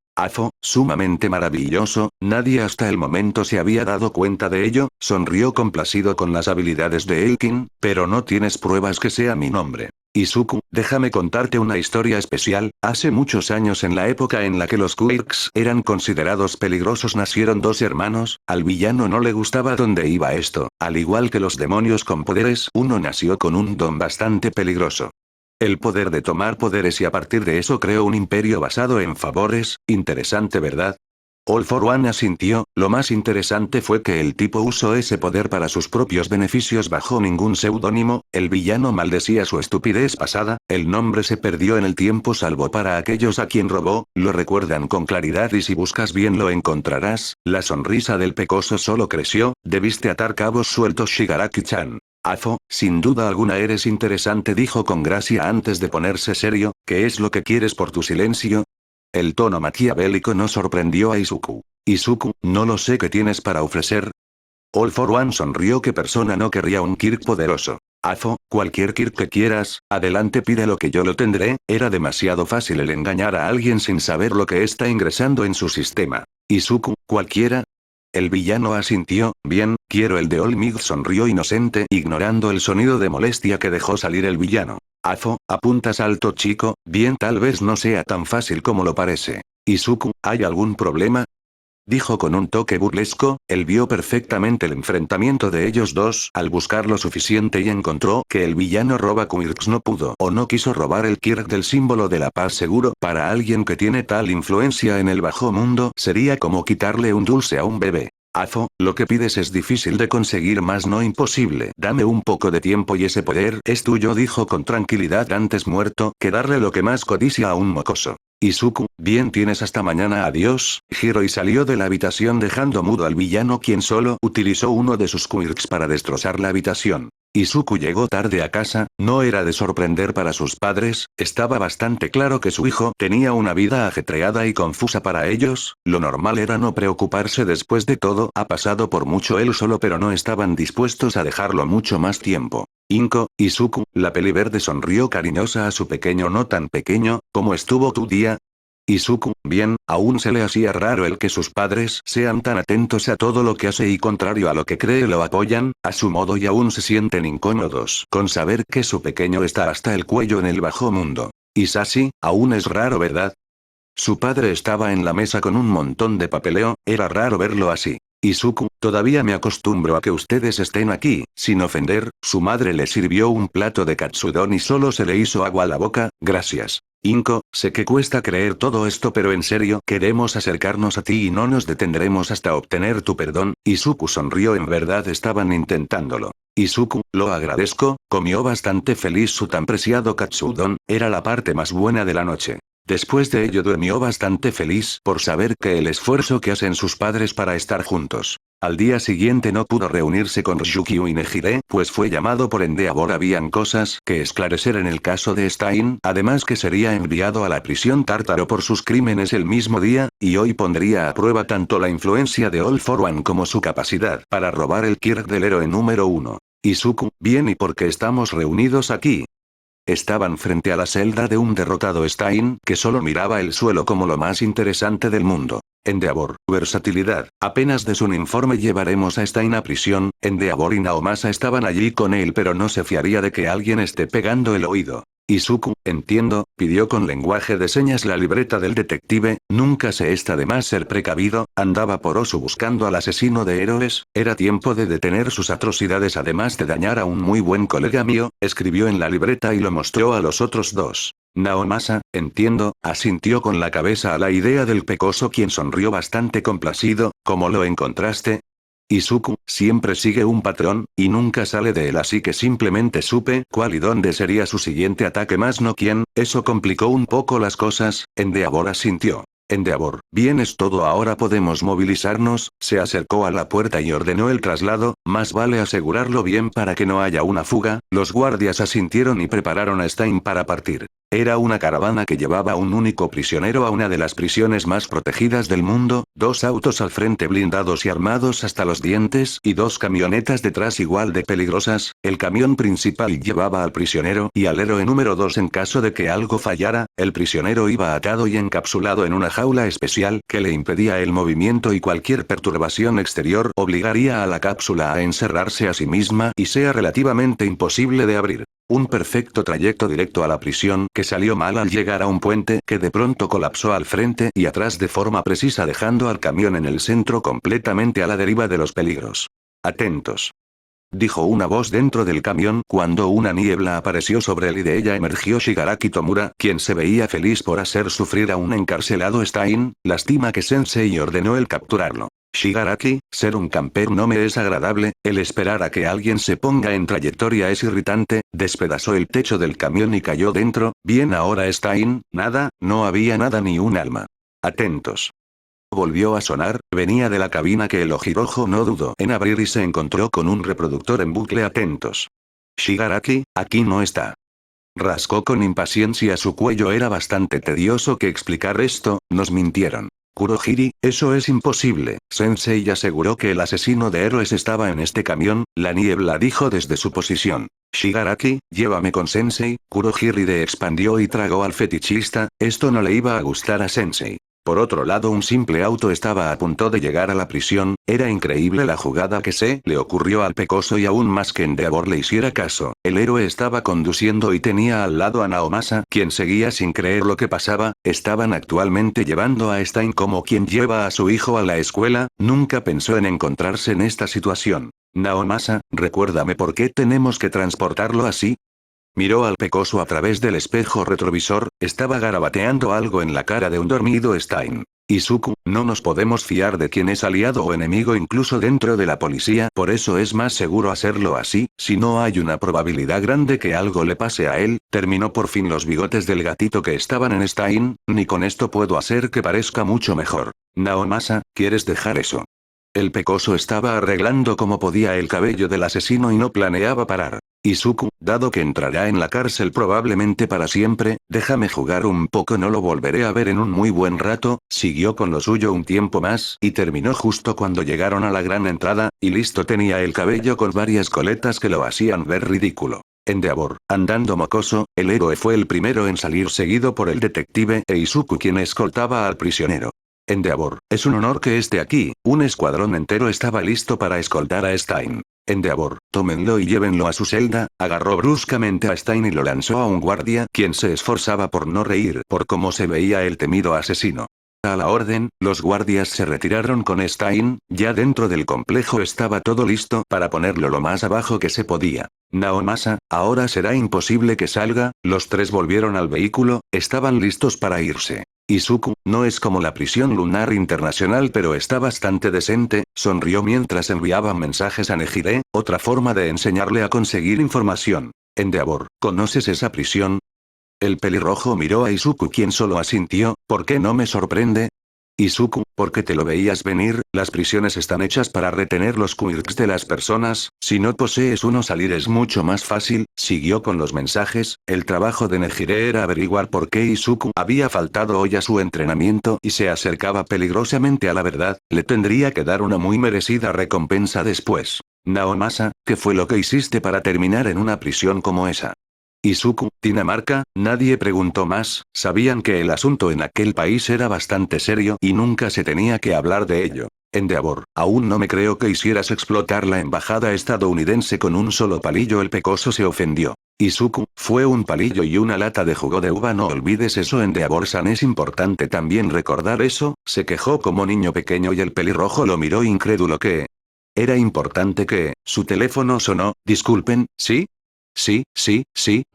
Sumamente maravilloso, nadie hasta el momento se había dado cuenta de ello, sonrió complacido con las habilidades de Elkin, pero no tienes pruebas que sea mi nombre. Izuku, déjame contarte una historia especial, hace muchos años en la época en la que los quirks eran considerados peligrosos nacieron dos hermanos, al villano no le gustaba dónde iba esto, al igual que los demonios con poderes, uno nació con un don bastante peligroso. El poder de tomar poderes y a partir de eso creó un imperio basado en favores, interesante ¿verdad? All for One asintió, lo más interesante fue que el tipo usó ese poder para sus propios beneficios bajo ningún seudónimo, el villano maldecía su estupidez pasada, el nombre se perdió en el tiempo salvo para aquellos a quien robó, lo recuerdan con claridad y si buscas bien lo encontrarás, la sonrisa del pecoso solo creció, debiste atar cabos sueltos Shigaraki-chan. Sin duda alguna eres interesante, dijo con gracia antes de ponerse serio, ¿qué es lo que quieres por tu silencio? El tono maquiavélico no sorprendió a Izuku. Izuku, no lo sé qué tienes para ofrecer. All for One sonrió, ¿qué persona no querría un Kirk poderoso? Cualquier Kirk que quieras, adelante pide lo que yo lo tendré, era demasiado fácil el engañar a alguien sin saber lo que está ingresando en su sistema. Izuku, ¿cualquiera? El villano asintió, bien, quiero el de All Might, sonrió inocente ignorando el sonido de molestia que dejó salir el villano. Apuntas alto chico, bien tal vez no sea tan fácil como lo parece. Izuku, ¿hay algún problema? Dijo con un toque burlesco, él vio perfectamente el enfrentamiento de ellos dos al buscar lo suficiente y encontró que el villano roba quirks no pudo o no quiso robar el Kirk del símbolo de la paz seguro, para alguien que tiene tal influencia en el bajo mundo sería como quitarle un dulce a un bebé. Lo que pides es difícil de conseguir más no imposible. Dame un poco de tiempo y ese poder es tuyo, dijo con tranquilidad, antes muerto que darle lo que más codicia a un mocoso. Izuku, bien tienes hasta mañana, adiós, giró y salió de la habitación dejando mudo al villano quien solo utilizó uno de sus quirks para destrozar la habitación. Izuku llegó tarde a casa, no era de sorprender para sus padres, estaba bastante claro que su hijo tenía una vida ajetreada y confusa para ellos, lo normal era no preocuparse, después de todo ha pasado por mucho él solo pero no estaban dispuestos a dejarlo mucho más tiempo. Izuku, la peli verde sonrió cariñosa a su pequeño no tan pequeño, ¿cómo estuvo tu día? Izuku, bien, aún se le hacía raro el que sus padres sean tan atentos a todo lo que hace y contrario a lo que cree lo apoyan, a su modo y aún se sienten incómodos con saber que su pequeño está hasta el cuello en el bajo mundo. Isashi, aún es raro, ¿verdad? Su padre estaba en la mesa con un montón de papeleo, era raro verlo así. Izuku, todavía me acostumbro a que ustedes estén aquí, sin ofender, su madre le sirvió un plato de katsudon y solo se le hizo agua a la boca, gracias. Inko, sé que cuesta creer todo esto pero en serio queremos acercarnos a ti y no nos detendremos hasta obtener tu perdón. Izuku sonrió, en verdad estaban intentándolo. Izuku, lo agradezco, comió bastante feliz su tan preciado katsudon, era la parte más buena de la noche. Después de ello durmió bastante feliz por saber que el esfuerzo que hacen sus padres para estar juntos. Al día siguiente no pudo reunirse con Ryukyu y Nejire, pues fue llamado por Endeavor. Habían cosas que esclarecer en el caso de Stein, además que sería enviado a la prisión Tártaro por sus crímenes el mismo día, y hoy pondría a prueba tanto la influencia de All for One como su capacidad para robar el Kirk del héroe número 1. Izuku, bien, ¿y por qué estamos reunidos aquí? Estaban frente a la celda de un derrotado Stein que solo miraba el suelo como lo más interesante del mundo. Endeavor, versatilidad, apenas des un informe llevaremos a Stein a prisión. Endeavor y Naomasa estaban allí con él pero no se fiaría de que alguien esté pegando el oído. Izuku, entiendo, pidió con lenguaje de señas la libreta del detective, nunca se está de más ser precavido, andaba por Osu buscando al asesino de héroes, era tiempo de detener sus atrocidades además de dañar a un muy buen colega mío, escribió en la libreta y lo mostró a los otros dos. Naomasa, entiendo, asintió con la cabeza a la idea del pecoso quien sonrió bastante complacido, ¿cómo lo encontraste? Izuku, siempre sigue un patrón, y nunca sale de él así que simplemente supe cuál y dónde sería su siguiente ataque más no quién, eso complicó un poco las cosas. Endeavor asintió. Endeavor, bien es todo, ahora podemos movilizarnos, se acercó a la puerta y ordenó el traslado, más vale asegurarlo bien para que no haya una fuga, los guardias asintieron y prepararon a Stein para partir. Era una caravana que llevaba a un único prisionero a una de las prisiones más protegidas del mundo, 2 autos al frente blindados y armados hasta los dientes y 2 camionetas detrás igual de peligrosas, el camión principal llevaba al prisionero y al héroe número 2 en caso de que algo fallara, el prisionero iba atado y encapsulado en una jaula especial que le impedía el movimiento y cualquier perturbación exterior obligaría a la cápsula a encerrarse a sí misma y sea relativamente imposible de abrir. Un perfecto trayecto directo a la prisión que salió mal al llegar a un puente que de pronto colapsó al frente y atrás de forma precisa dejando al camión en el centro completamente a la deriva de los peligros. Atentos. Dijo una voz dentro del camión cuando una niebla apareció sobre él y de ella emergió Shigaraki Tomura, quien se veía feliz por hacer sufrir a un encarcelado Stein, lástima que Sensei ordenó el capturarlo. Shigaraki, ser un camper no me es agradable, el esperar a que alguien se ponga en trayectoria es irritante, despedazó el techo del camión y cayó dentro, bien ahora Stein, nada, no había nada ni un alma. Atentos. Volvió a sonar, venía de la cabina que el ojirojo no dudó en abrir y se encontró con un reproductor en bucle. Atentos. Shigaraki, aquí no está. Rascó con impaciencia su cuello, era bastante tedioso que explicar esto, nos mintieron. Kurohiri, eso es imposible. Sensei aseguró que el asesino de héroes estaba en este camión, la niebla dijo desde su posición. Shigaraki, llévame con Sensei. Kurohiri expandió y tragó al fetichista, esto no le iba a gustar a Sensei. Por otro lado, un simple auto estaba a punto de llegar a la prisión, era increíble la jugada que se le ocurrió al pecoso y aún más que Endeavor le hiciera caso, el héroe estaba conduciendo y tenía al lado a Naomasa, quien seguía sin creer lo que pasaba, estaban actualmente llevando a Stein como quien lleva a su hijo a la escuela, nunca pensó en encontrarse en esta situación. Naomasa, recuérdame por qué tenemos que transportarlo así. Miró al pecoso a través del espejo retrovisor, estaba garabateando algo en la cara de un dormido Stein. Izuku, no nos podemos fiar de quién es aliado o enemigo incluso dentro de la policía, por eso es más seguro hacerlo así, si no hay una probabilidad grande que algo le pase a él, terminó por fin los bigotes del gatito que estaban en Stein, ni con esto puedo hacer que parezca mucho mejor. Naomasa, ¿quieres dejar eso? El pecoso estaba arreglando como podía el cabello del asesino y no planeaba parar. Izuku, dado que entrará en la cárcel probablemente para siempre, déjame jugar un poco, no lo volveré a ver en un muy buen rato, siguió con lo suyo un tiempo más, y terminó justo cuando llegaron a la gran entrada, y listo tenía el cabello con varias coletas que lo hacían ver ridículo. Endeavor, andando mocoso, el héroe fue el primero en salir seguido por el detective e Izuku quien escoltaba al prisionero. Endeavor, es un honor que esté aquí, un escuadrón entero estaba listo para escoltar a Stein. Endeavor, tómenlo y llévenlo a su celda, agarró bruscamente a Stein y lo lanzó a un guardia quien se esforzaba por no reír por cómo se veía el temido asesino. A la orden, los guardias se retiraron con Stein, ya dentro del complejo estaba todo listo para ponerlo lo más abajo que se podía. Naomasa, ahora será imposible que salga, los tres volvieron al vehículo, estaban listos para irse. Izuku, no es como la prisión lunar internacional pero está bastante decente, sonrió mientras enviaba mensajes a Nejire, otra forma de enseñarle a conseguir información. Endeavor, ¿conoces esa prisión? El pelirrojo miró a Izuku quien solo asintió, ¿por qué no me sorprende? Izuku, porque te lo veías venir, las prisiones están hechas para retener los quirks de las personas, si no posees uno salir es mucho más fácil, siguió con los mensajes, el trabajo de Nejire era averiguar por qué Izuku había faltado hoy a su entrenamiento y se acercaba peligrosamente a la verdad, le tendría que dar una muy merecida recompensa después. Naomasa, ¿qué fue lo que hiciste para terminar en una prisión como esa? Izuku, Dinamarca, nadie preguntó más, sabían que el asunto en aquel país era bastante serio y nunca se tenía que hablar de ello. Endeavor, aún no me creo que hicieras explotar la embajada estadounidense con un solo palillo. El pecoso se ofendió. Izuku, fue un palillo y una lata de jugo de uva, no olvides eso. Endeavor-san, es importante también recordar eso, se quejó como niño pequeño y el pelirrojo lo miró incrédulo. ¿Qué? Era importante que, su teléfono sonó, disculpen, ¿sí? Sí,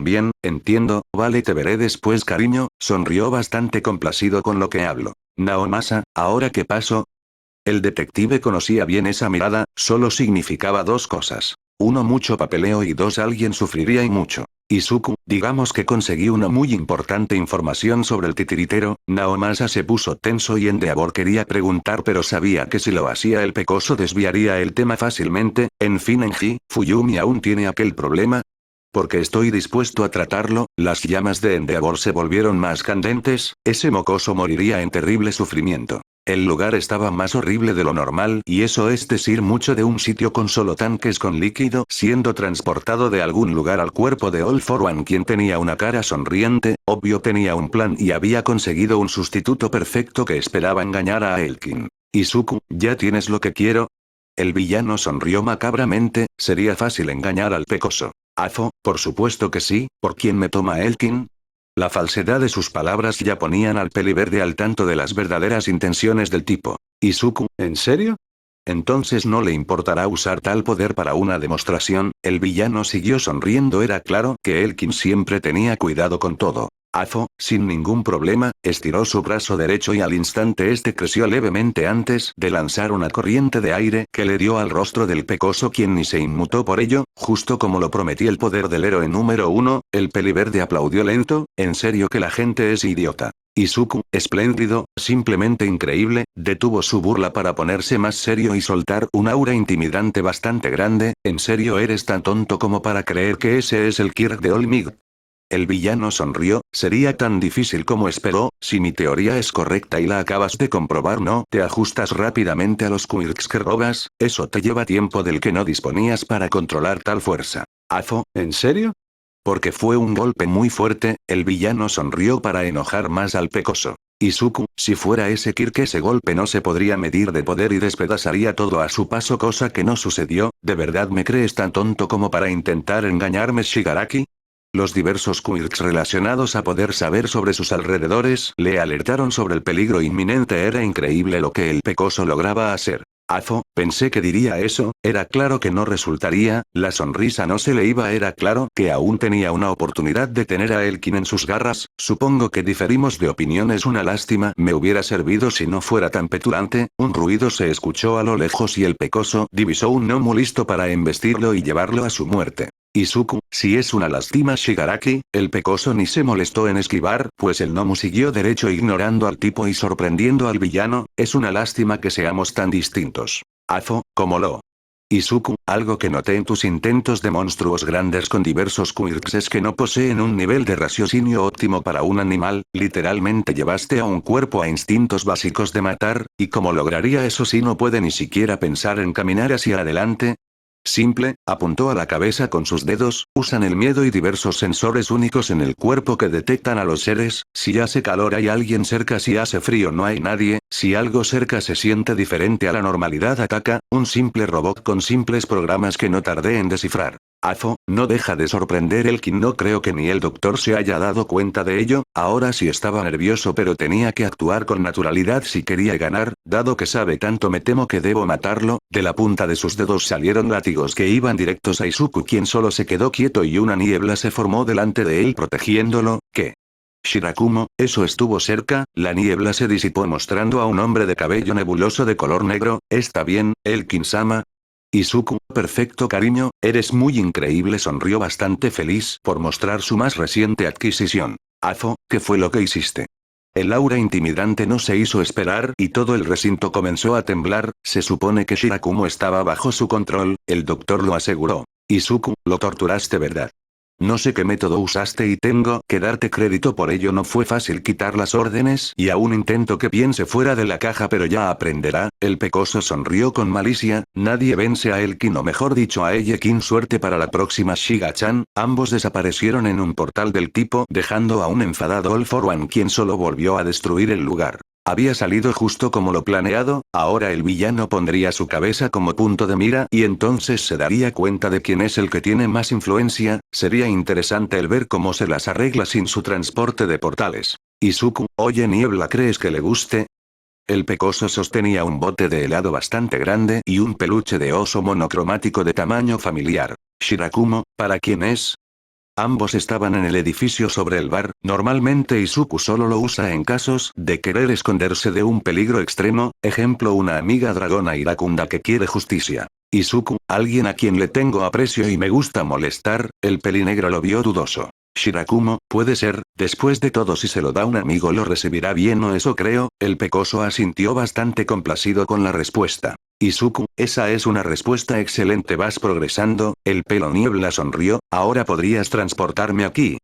bien, entiendo, vale, te veré después, cariño, sonrió bastante complacido con lo que hablo. Naomasa, ¿ahora qué pasó? El detective conocía bien esa mirada, solo significaba dos cosas. Uno, mucho papeleo y dos, alguien sufriría y mucho. Izuku, digamos que conseguí una muy importante información sobre el titiritero. Naomasa se puso tenso y Endeavor quería preguntar pero sabía que si lo hacía el pecoso desviaría el tema fácilmente. En fin, Enji, Fuyumi aún tiene aquel problema. Porque estoy dispuesto a tratarlo. Las llamas de Endeavor se volvieron más candentes, ese mocoso moriría en terrible sufrimiento. El lugar estaba más horrible de lo normal y eso es decir mucho de un sitio con solo tanques con líquido siendo transportado de algún lugar al cuerpo de All for One quien tenía una cara sonriente, obvio tenía un plan y había conseguido un sustituto perfecto que esperaba engañar a Elkin. Izuku, ¿ya tienes lo que quiero? El villano sonrió macabramente, sería fácil engañar al pecoso. Afo, por supuesto que sí, ¿por quién me toma Elkin? La falsedad de sus palabras ya ponían al peliverde al tanto de las verdaderas intenciones del tipo. Izuku, ¿en serio? Entonces no le importará usar tal poder para una demostración. El villano siguió sonriendo. Era claro que Elkin siempre tenía cuidado con todo. Afo, sin ningún problema, estiró su brazo derecho y al instante este creció levemente antes de lanzar una corriente de aire que le dio al rostro del pecoso quien ni se inmutó por ello, justo como lo prometía el poder del héroe número uno. El peliverde aplaudió lento, en serio que la gente es idiota. Izuku, espléndido, simplemente increíble, detuvo su burla para ponerse más serio y soltar un aura intimidante bastante grande. ¿En serio eres tan tonto como para creer que ese es el Kirk de Olmig? El villano sonrió, sería tan difícil como esperó, si mi teoría es correcta y la acabas de comprobar, no te ajustas rápidamente a los quirks que robas, eso te lleva tiempo del que no disponías para controlar tal fuerza. Afo, ¿en serio? Porque fue un golpe muy fuerte, el villano sonrió para enojar más al pecoso. Izuku, si fuera ese Kirk ese golpe no se podría medir de poder y despedazaría todo a su paso, cosa que no sucedió. ¿De verdad me crees tan tonto como para intentar engañarme, Shigaraki? Los diversos quirks relacionados a poder saber sobre sus alrededores le alertaron sobre el peligro inminente. Era increíble lo que el pecoso lograba hacer. Afo, pensé que diría eso, era claro que no resultaría, la sonrisa no se le iba, era claro que aún tenía una oportunidad de tener a Elkin en sus garras. Supongo que diferimos de opinión, es una lástima, me hubiera servido si no fuera tan petulante. Un ruido se escuchó a lo lejos y el pecoso divisó un gnomo listo para embestirlo y llevarlo a su muerte. Izuku, si es una lástima, Shigaraki, el pecoso ni se molestó en esquivar, pues el gnomo siguió derecho ignorando al tipo y sorprendiendo al villano. Es una lástima que seamos tan distintos. Afo, ¿cómo lo? Izuku, algo que noté en tus intentos de monstruos grandes con diversos quirks es que no poseen un nivel de raciocinio óptimo para un animal, literalmente llevaste a un cuerpo a instintos básicos de matar, ¿y cómo lograría eso si no puede ni siquiera pensar en caminar hacia adelante? Simple, apuntó a la cabeza con sus dedos, usan el miedo y diversos sensores únicos en el cuerpo que detectan a los seres, si hace calor hay alguien cerca, si hace frío no hay nadie, si algo cerca se siente diferente a la normalidad ataca, un simple robot con simples programas que no tardé en descifrar. Afo, no deja de sorprender Elkin, no creo que ni el doctor se haya dado cuenta de ello, ahora sí estaba nervioso pero tenía que actuar con naturalidad si quería ganar, dado que sabe tanto me temo que debo matarlo, de la punta de sus dedos salieron látigos que iban directos a Izuku quien solo se quedó quieto y una niebla se formó delante de él protegiéndolo, ¿qué? Shirakumo, eso estuvo cerca, la niebla se disipó mostrando a un hombre de cabello nebuloso de color negro, está bien, Elkin-sama. Izuku, perfecto cariño, eres muy increíble, sonrió bastante feliz por mostrar su más reciente adquisición. Afo, ¿qué fue lo que hiciste? El aura intimidante no se hizo esperar y todo el recinto comenzó a temblar, se supone que Shirakumo estaba bajo su control, el doctor lo aseguró. Izuku, lo torturaste ¿verdad? No sé qué método usaste y tengo que darte crédito por ello, no fue fácil quitar las órdenes y aún intento que piense fuera de la caja pero ya aprenderá, el pecoso sonrió con malicia, nadie vence a Elkin o mejor dicho a Ellekin, suerte para la próxima Shiga-chan, ambos desaparecieron en un portal del tipo dejando a un enfadado All For One quien solo volvió a destruir el lugar. Había salido justo como lo planeado, ahora el villano pondría su cabeza como punto de mira y entonces se daría cuenta de quién es el que tiene más influencia, sería interesante el ver cómo se las arregla sin su transporte de portales. Izuku, oye Niebla, ¿crees que le guste? El pecoso sostenía un bote de helado bastante grande y un peluche de oso monocromático de tamaño familiar. Shirakumo, ¿para quién es? Ambos estaban en el edificio sobre el bar, normalmente Izuku solo lo usa en casos de querer esconderse de un peligro extremo, ejemplo una amiga dragona iracunda que quiere justicia. Izuku, alguien a quien le tengo aprecio y me gusta molestar, el pelinegro lo vio dudoso. Shirakumo, puede ser, después de todo si se lo da un amigo lo recibirá bien o eso creo, el pecoso asintió bastante complacido con la respuesta. Izuku, esa es una respuesta excelente, vas progresando, el pelo niebla sonrió, ahora podrías transportarme aquí.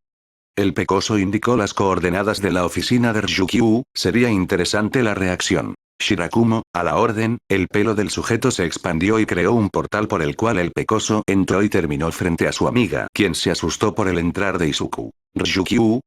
El pecoso indicó las coordenadas de la oficina de Ryukyu, sería interesante la reacción. Shirakumo, a la orden, el pelo del sujeto se expandió y creó un portal por el cual el pecoso entró y terminó frente a su amiga, quien se asustó por el entrar de Izuku. Ryukyu,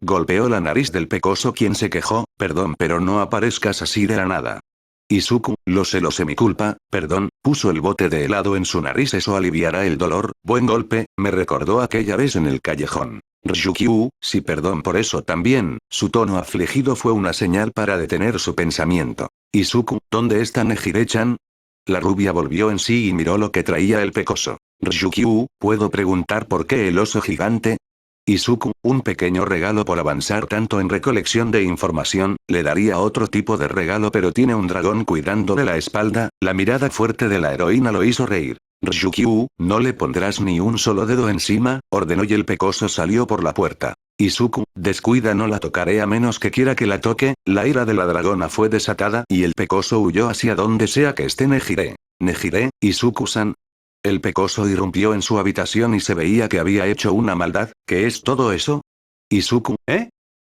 golpeó la nariz del pecoso quien se quejó, perdón pero no aparezcas así de la nada. Izuku, lo sé mi culpa, perdón, puso el bote de helado en su nariz, eso aliviará el dolor, buen golpe, me recordó aquella vez en el callejón. Ryukyu, sí perdón por eso también, su tono afligido fue una señal para detener su pensamiento. Izuku, ¿dónde está Nejire-chan? La rubia volvió en sí y miró lo que traía el pecoso. Ryukyu, ¿puedo preguntar por qué el oso gigante? Izuku, un pequeño regalo por avanzar tanto en recolección de información, le daría otro tipo de regalo pero tiene un dragón cuidándole la espalda, la mirada fuerte de la heroína lo hizo reír. Ryukyu, ¿no le pondrás ni un solo dedo encima? Ordenó y el pecoso salió por la puerta. Izuku, descuida, no la tocaré a menos que quiera que la toque, la ira de la dragona fue desatada y el pecoso huyó hacia donde sea que esté Nejire. Nejire, Izuku-san. El pecoso irrumpió en su habitación y se veía que había hecho una maldad, ¿qué es todo eso? Izuku, ¿eh?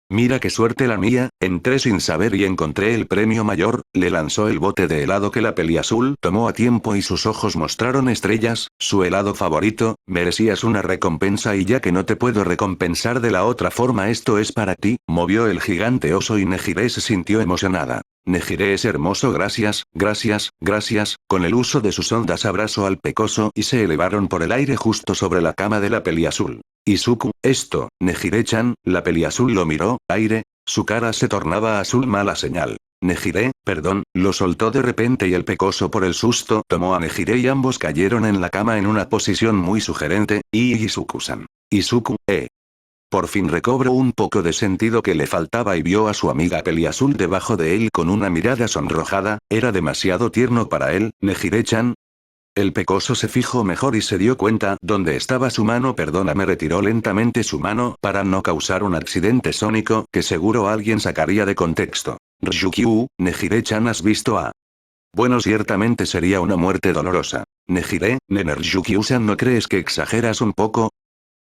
Mira qué suerte la mía, entré sin saber y encontré el premio mayor, le lanzó el bote de helado que la peliazul tomó a tiempo y sus ojos mostraron estrellas, su helado favorito, merecías una recompensa y ya que no te puedo recompensar de la otra forma esto es para ti, movió el gigante oso y Nejire se sintió emocionada. Nejire es hermoso, gracias, gracias, gracias, con el uso de sus ondas abrazó al pecoso y se elevaron por el aire justo sobre la cama de la peliazul. Izuku, esto, Nejire-chan, la peliazul lo miró, aire, su cara se tornaba azul, mala señal. Nejire, perdón, lo soltó de repente y el pecoso por el susto tomó a Nejire y ambos cayeron en la cama en una posición muy sugerente, y Izuku-san. Izuku, Por fin recobró un poco de sentido que le faltaba y vio a su amiga peliazul debajo de él con una mirada sonrojada, era demasiado tierno para él, Nejire-chan. El pecoso se fijó mejor y se dio cuenta dónde estaba su mano, perdóname, retiró lentamente su mano para no causar un accidente sónico que seguro alguien sacaría de contexto. Ryukyu, Nejire-chan, ¿has visto a? Bueno, ciertamente sería una muerte dolorosa. Nejire, Ryukyu-san, ¿no crees que exageras un poco?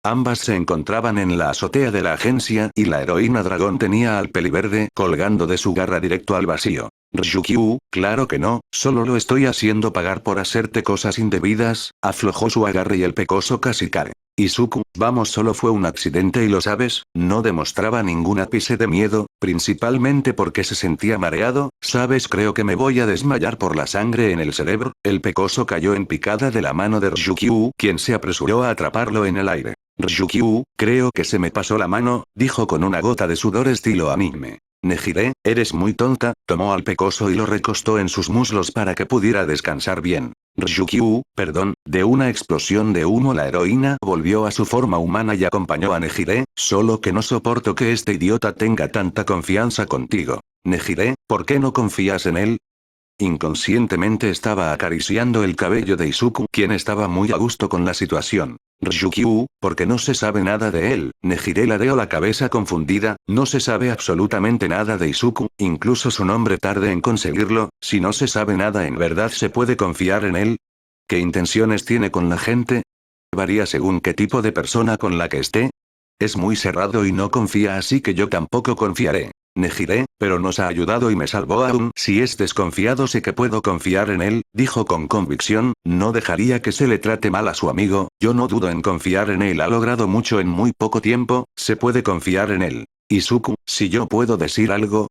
Ambas se encontraban en la azotea de la agencia y la heroína dragón tenía al peliverde colgando de su garra directo al vacío. Ryukyu, claro que no, solo lo estoy haciendo pagar por hacerte cosas indebidas, aflojó su agarre y el pecoso casi cae. Izuku, vamos, solo fue un accidente y lo sabes, no demostraba ningún ápice de miedo, principalmente porque se sentía mareado, sabes, creo que me voy a desmayar por la sangre en el cerebro, el pecoso cayó en picada de la mano de Ryukyu, quien se apresuró a atraparlo en el aire. Ryukyu, creo que se me pasó la mano, dijo con una gota de sudor estilo anime. Nejire, eres muy tonta, tomó al pecoso y lo recostó en sus muslos para que pudiera descansar bien. Ryukyu, perdón, de una explosión de humo la heroína volvió a su forma humana y acompañó a Nejire, solo que no soporto que este idiota tenga tanta confianza contigo. Nejire, ¿por qué no confías en él? Inconscientemente estaba acariciando el cabello de Izuku, quien estaba muy a gusto con la situación. Ryukyu, porque no se sabe nada de él. Nejire ladeó la cabeza confundida, no se sabe absolutamente nada de Izuku, incluso su nombre tarde en conseguirlo, si no se sabe nada en verdad se puede confiar en él. ¿Qué intenciones tiene con la gente? Varía según qué tipo de persona con la que esté. Es muy cerrado y no confía, así que yo tampoco confiaré. Nejire, pero nos ha ayudado y me salvó aún. Si es desconfiado sé que puedo confiar en él, dijo con convicción, no dejaría que se le trate mal a su amigo, yo no dudo en confiar en él, ha logrado mucho en muy poco tiempo, se puede confiar en él. Izuku, si yo puedo decir algo.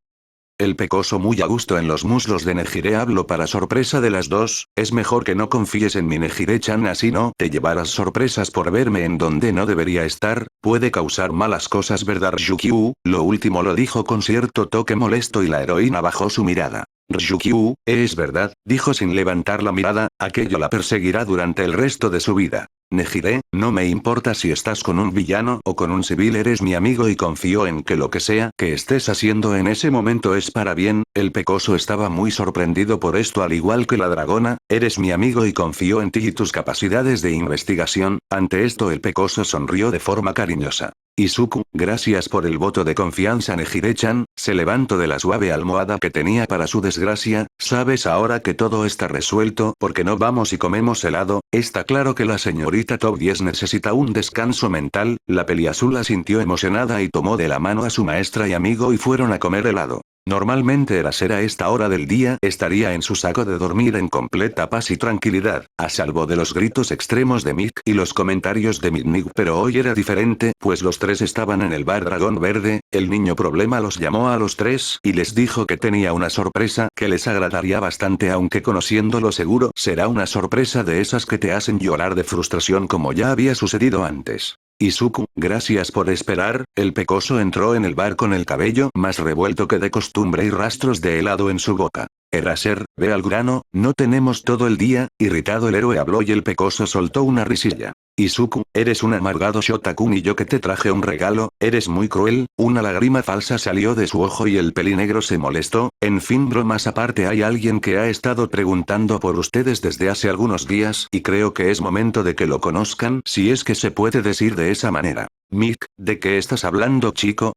El pecoso muy a gusto en los muslos de Nejire habló para sorpresa de las dos, es mejor que no confíes en mi Nejire-chan, así no te llevarás sorpresas por verme en donde no debería estar, puede causar malas cosas, ¿verdad Ryukyu? Lo último lo dijo con cierto toque molesto y la heroína bajó su mirada. Ryukyu, es verdad, dijo sin levantar la mirada, aquello la perseguirá durante el resto de su vida. Nejire, no me importa si estás con un villano o con un civil, eres mi amigo y confío en que lo que sea que estés haciendo en ese momento es para bien. El pecoso estaba muy sorprendido por esto, al igual que la dragona, eres mi amigo y confío en ti y tus capacidades de investigación. Ante esto el pecoso sonrió de forma cariñosa. Izuku, gracias por el voto de confianza. Nejire-chan, se levantó de la suave almohada que tenía para su desgracia, sabes, ahora que todo está resuelto, ¿por qué no vamos y comemos helado? Está claro que la señorita Top 10 necesita un descanso mental, la peliazul sintió emocionada y tomó de la mano a su maestra y amigo y fueron a comer helado. Normalmente Eraser a esta hora del día estaría en su saco de dormir en completa paz y tranquilidad, a salvo de los gritos extremos de Mick y los comentarios de Midnight, pero hoy era diferente, pues los tres estaban en el bar Dragón Verde, el niño problema los llamó a los tres y les dijo que tenía una sorpresa que les agradaría bastante, aunque conociéndolo seguro será una sorpresa de esas que te hacen llorar de frustración como ya había sucedido antes. Izuku, gracias por esperar, el pecoso entró en el bar con el cabello más revuelto que de costumbre y rastros de helado en su boca. Eraser, ve al grano, no tenemos todo el día, irritado el héroe habló y el pecoso soltó una risilla. Izuku, eres un amargado Shota-kun y yo que te traje un regalo, eres muy cruel, una lágrima falsa salió de su ojo y el pelinegro se molestó, en fin, bromas aparte, hay alguien que ha estado preguntando por ustedes desde hace algunos días y creo que es momento de que lo conozcan, si es que se puede decir de esa manera. Mick, ¿de qué estás hablando, chico?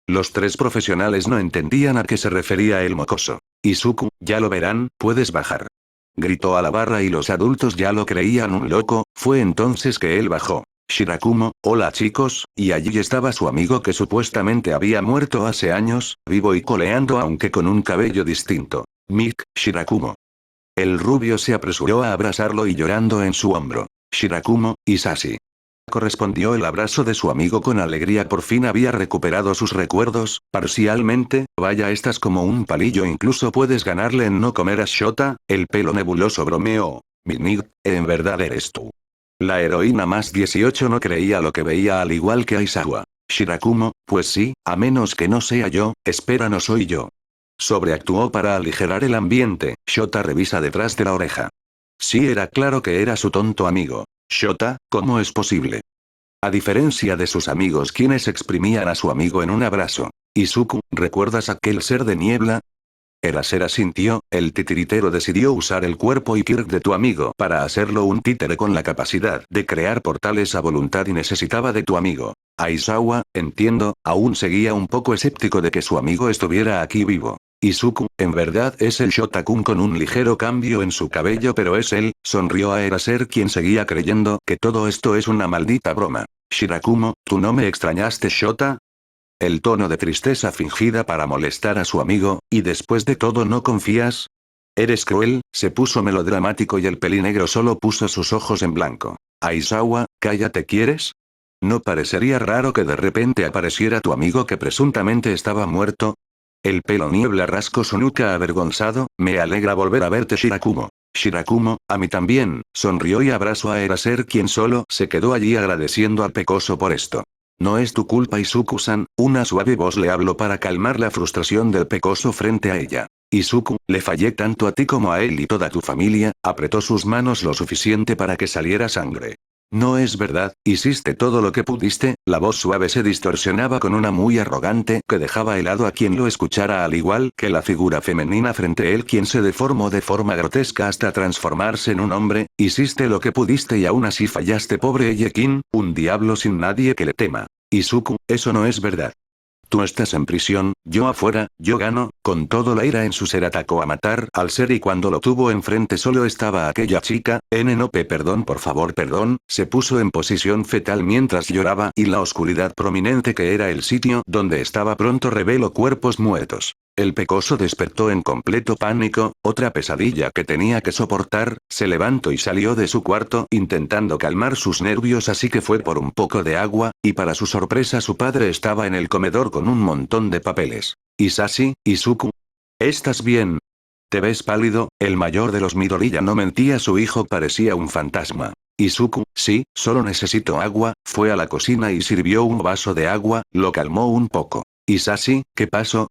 Los tres profesionales no entendían a qué se refería el mocoso. Izuku, ya lo verán, puedes bajar. Gritó a la barra y los adultos ya lo creían un loco, fue entonces que él bajó. Shirakumo, hola chicos, y allí estaba su amigo que supuestamente había muerto hace años, vivo y coleando aunque con un cabello distinto. Mick, Shirakumo. El rubio se apresuró a abrazarlo y llorando en su hombro. Shirakumo, Isashi. Correspondió el abrazo de su amigo con alegría, por fin había recuperado sus recuerdos, parcialmente, vaya estás como un palillo, incluso puedes ganarle en no comer a Shota, el pelo nebuloso bromeó. Midnight, en verdad eres tú. La heroína más 18 no creía lo que veía, al igual que Aizawa. Shirakumo, pues sí, a menos que no sea yo, espera, no soy yo. Sobreactuó para aligerar el ambiente, Shota revisa detrás de la oreja. Sí, era claro que era su tonto amigo. Shota, ¿cómo es posible? A diferencia de sus amigos quienes exprimían a su amigo en un abrazo. Izuku, ¿recuerdas aquel ser de niebla? Eraser asintió, el titiritero decidió usar el cuerpo y Kirk de tu amigo para hacerlo un títere con la capacidad de crear portales a voluntad y necesitaba de tu amigo. Aizawa, entiendo, aún seguía un poco escéptico de que su amigo estuviera aquí vivo. Izuku, en verdad es el Shota-kun con un ligero cambio en su cabello, pero es él, sonrió a Eraser quien seguía creyendo que todo esto es una maldita broma. Shirakumo, ¿tú no me extrañaste, Shota? El tono de tristeza fingida para molestar a su amigo, ¿y después de todo no confías? Eres cruel, se puso melodramático y el pelinegro solo puso sus ojos en blanco. Aizawa, cállate, ¿quieres? ¿No parecería raro que de repente apareciera tu amigo que presuntamente estaba muerto? El pelo niebla rascó su nuca avergonzado, me alegra volver a verte, Shirakumo. Shirakumo, a mí también, sonrió y abrazó a Eraser, quien solo se quedó allí agradeciendo al pecoso por esto. No es tu culpa, Izuku-san, una suave voz le habló para calmar la frustración del pecoso frente a ella. Izuku, le fallé tanto a ti como a él y toda tu familia, apretó sus manos lo suficiente para que saliera sangre. No es verdad, hiciste todo lo que pudiste, la voz suave se distorsionaba con una muy arrogante que dejaba helado a quien lo escuchara, al igual que la figura femenina frente a él, quien se deformó de forma grotesca hasta transformarse en un hombre. Hiciste lo que pudiste y aún así fallaste, pobre Eyekin, un diablo sin nadie que le tema. Izuku, eso no es verdad. Tú estás en prisión, yo afuera, yo gano. Con todo la ira en su ser atacó a matar al ser y cuando lo tuvo enfrente solo estaba aquella chica. NNP, perdón, por favor, perdón, se puso en posición fetal mientras lloraba y la oscuridad prominente que era el sitio donde estaba pronto reveló cuerpos muertos. El pecoso despertó en completo pánico, otra pesadilla que tenía que soportar, se levantó y salió de su cuarto intentando calmar sus nervios, así que fue por un poco de agua, y para su sorpresa su padre estaba en el comedor con un montón de papeles. Isashi, Izuku. ¿Estás bien? Te ves pálido, el mayor de los Midoriya no mentía, su hijo parecía un fantasma. Izuku, sí, solo necesito agua, fue a la cocina y sirvió un vaso de agua, lo calmó un poco. Isashi, ¿qué pasó?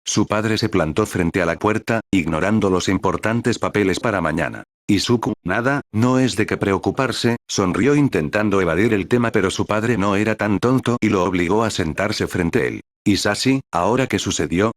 Su padre se plantó frente a la puerta, ignorando los importantes papeles para mañana. Izuku, nada, no es de qué preocuparse, sonrió intentando evadir el tema, pero su padre no era tan tonto y lo obligó a sentarse frente a él. Isashi, ¿ahora qué sucedió?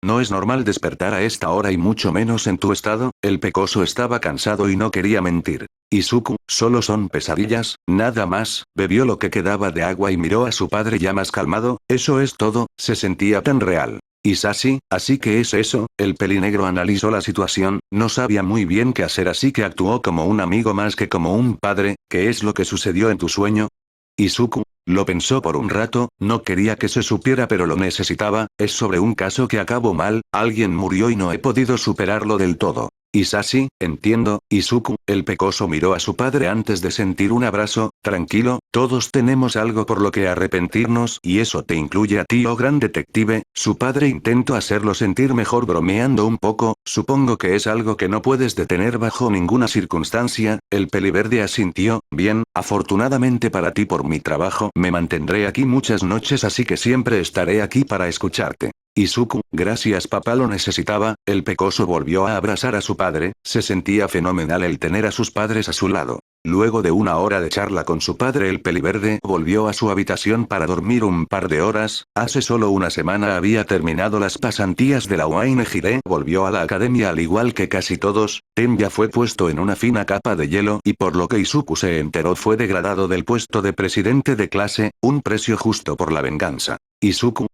No es normal despertar a esta hora y mucho menos en tu estado. El pecoso estaba cansado y no quería mentir. Izuku, solo son pesadillas, nada más. Bebió lo que quedaba de agua y miró a su padre ya más calmado. Eso es todo, se sentía tan real. Isashi, así que es eso. El pelinegro analizó la situación, no sabía muy bien qué hacer, así que actuó como un amigo más que como un padre. ¿Qué es lo que sucedió en tu sueño? Izuku, lo pensó por un rato, no quería que se supiera pero lo necesitaba. Es sobre un caso que acabó mal, alguien murió y no he podido superarlo del todo. Isashi, entiendo. Izuku, el pecoso miró a su padre antes de sentir un abrazo. Tranquilo, todos tenemos algo por lo que arrepentirnos y eso te incluye a ti, oh gran detective. Su padre intentó hacerlo sentir mejor bromeando un poco. Supongo que es algo que no puedes detener bajo ninguna circunstancia. El peliverde asintió. Bien, afortunadamente para ti, por mi trabajo me mantendré aquí muchas noches, así que siempre estaré aquí para escucharte. Izuku, gracias papá, lo necesitaba. El pecoso volvió a abrazar a su padre, se sentía fenomenal el tener a sus padres a su lado. Luego de una hora de charla con su padre, el peliverde volvió a su habitación para dormir un par de horas. Hace solo una semana había terminado las pasantías de la Uaine Hire, volvió a la academia al igual que casi todos. Tenbia fue puesto en una fina capa de hielo y por lo que Izuku se enteró fue degradado del puesto de presidente de clase, un precio justo por la venganza. Izuku,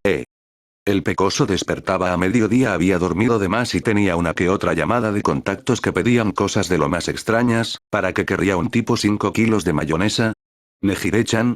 El pecoso despertaba a mediodía, había dormido de más y tenía una que otra llamada de contactos que pedían cosas de lo más extrañas. ¿Para qué querría un tipo 5 kilos de mayonesa? ¿Nejire-chan?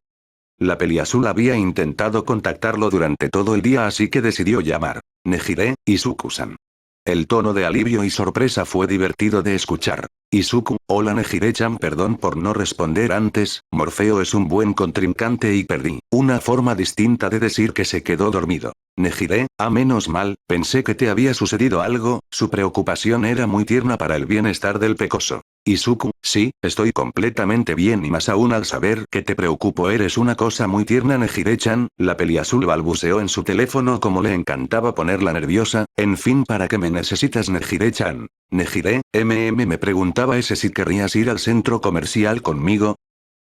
La peliazul había intentado contactarlo durante todo el día, así que decidió llamar. Nejire, Izuku-san. El tono de alivio y sorpresa fue divertido de escuchar. Izuku, hola Nejire-chan, perdón por no responder antes, Morfeo es un buen contrincante y perdí. Una forma distinta de decir que se quedó dormido. Nejire, menos mal, pensé que te había sucedido algo. Su preocupación era muy tierna para el bienestar del pecoso. Izuku, sí, estoy completamente bien y más aún al saber que te preocupo, eres una cosa muy tierna Nejire-chan. La peliazul balbuceó en su teléfono como le encantaba ponerla nerviosa. En fin, ¿para qué me necesitas Nejire-chan? Nejire, me preguntaba ese si querrías ir al centro comercial conmigo.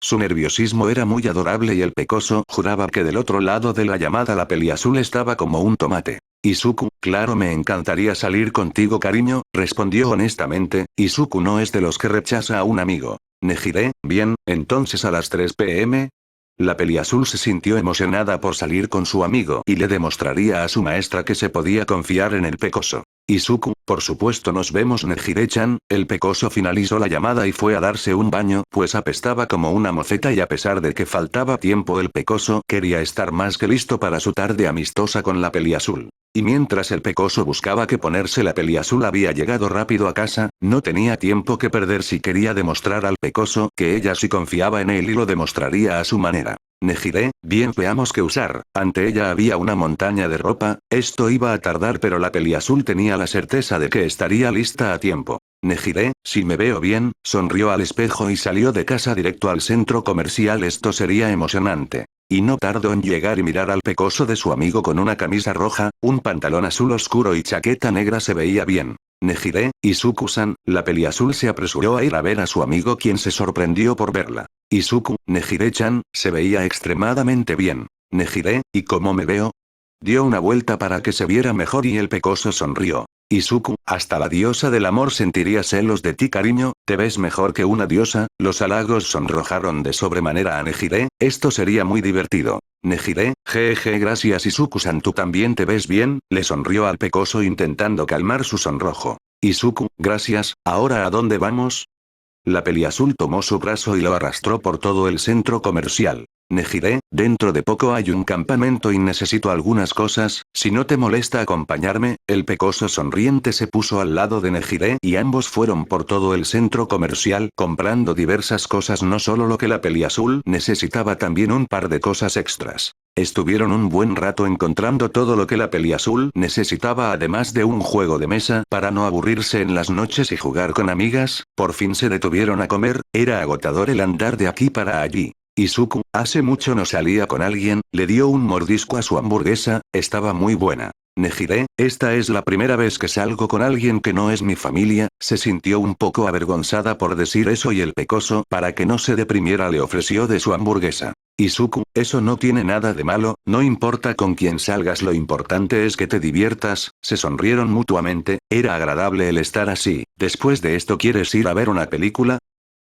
Su nerviosismo era muy adorable y el pecoso juraba que del otro lado de la llamada la peliazul estaba como un tomate. Izuku, claro, me encantaría salir contigo cariño, respondió honestamente. Izuku no es de los que rechaza a un amigo. Nejire, bien, entonces a las 3 p.m. La peliazul se sintió emocionada por salir con su amigo y le demostraría a su maestra que se podía confiar en el pecoso. Izuku, por supuesto nos vemos Nejire-chan. El pecoso finalizó la llamada y fue a darse un baño, pues apestaba como una moceta y a pesar de que faltaba tiempo el pecoso quería estar más que listo para su tarde amistosa con la peliazul. Y mientras el pecoso buscaba que ponerse la peliazul había llegado rápido a casa, no tenía tiempo que perder si quería demostrar al pecoso que ella sí confiaba en él y lo demostraría a su manera. Nejire, bien veamos qué usar. Ante ella había una montaña de ropa, esto iba a tardar pero la peliazul tenía la certeza de que estaría lista a tiempo. Nejire, si me veo bien, sonrió al espejo y salió de casa directo al centro comercial. Esto sería emocionante. Y no tardó en llegar y mirar al pecoso de su amigo con una camisa roja, un pantalón azul oscuro y chaqueta negra se veía bien. Nejire, Izuku-san, la peliazul se apresuró a ir a ver a su amigo quien se sorprendió por verla. Izuku, Nejire-chan, se veía extremadamente bien. Nejire, ¿y cómo me veo? Dio una vuelta para que se viera mejor y el pecoso sonrió. Izuku, hasta la diosa del amor sentiría celos de ti cariño, te ves mejor que una diosa. Los halagos sonrojaron de sobremanera a Nejire, esto sería muy divertido. Nejire, jeje gracias Izuku-san tú también te ves bien, le sonrió al pecoso intentando calmar su sonrojo. Izuku, gracias, ¿ahora a dónde vamos? La peliazul tomó su brazo y lo arrastró por todo el centro comercial. Nejire, dentro de poco hay un campamento y necesito algunas cosas, si no te molesta acompañarme. El pecoso sonriente se puso al lado de Nejire y ambos fueron por todo el centro comercial comprando diversas cosas, no solo lo que la peliazul necesitaba, también un par de cosas extras. Estuvieron un buen rato encontrando todo lo que la peliazul necesitaba además de un juego de mesa para no aburrirse en las noches y jugar con amigas. Por fin se detuvieron a comer, era agotador el andar de aquí para allí. Izuku, hace mucho no salía con alguien, le dio un mordisco a su hamburguesa, estaba muy buena. Nejire, esta es la primera vez que salgo con alguien que no es mi familia, se sintió un poco avergonzada por decir eso y el pecoso, para que no se deprimiera, le ofreció de su hamburguesa. Izuku, eso no tiene nada de malo, no importa con quién salgas, lo importante es que te diviertas. Se sonrieron mutuamente, era agradable el estar así. Después de esto, ¿quieres ir a ver una película?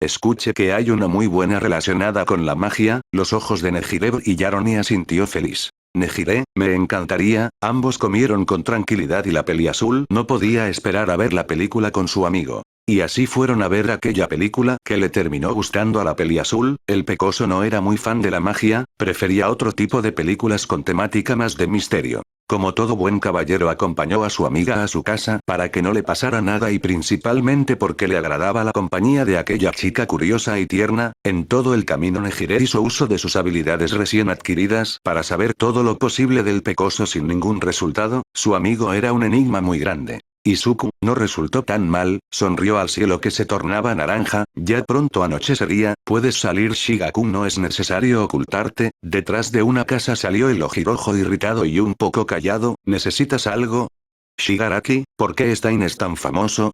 Escuché que hay una muy buena relacionada con la magia. Los ojos de Nejire brillaron y asintió feliz. Nejire, me encantaría. Ambos comieron con tranquilidad y la peliazul no podía esperar a ver la película con su amigo. Y así fueron a ver aquella película que le terminó gustando a la peliazul. El pecoso no era muy fan de la magia, prefería otro tipo de películas con temática más de misterio. Como todo buen caballero acompañó a su amiga a su casa para que no le pasara nada y principalmente porque le agradaba la compañía de aquella chica curiosa y tierna. En todo el camino Nejire hizo uso de sus habilidades recién adquiridas para saber todo lo posible del pecoso sin ningún resultado. Su amigo era un enigma muy grande. Izuku, no resultó tan mal, sonrió al cielo que se tornaba naranja, ya pronto anochecería, puedes salir Shigaku, no es necesario ocultarte. Detrás de una casa salió el ojirojo irritado y un poco callado, ¿necesitas algo? Shigaraki, ¿por qué Stein es tan famoso?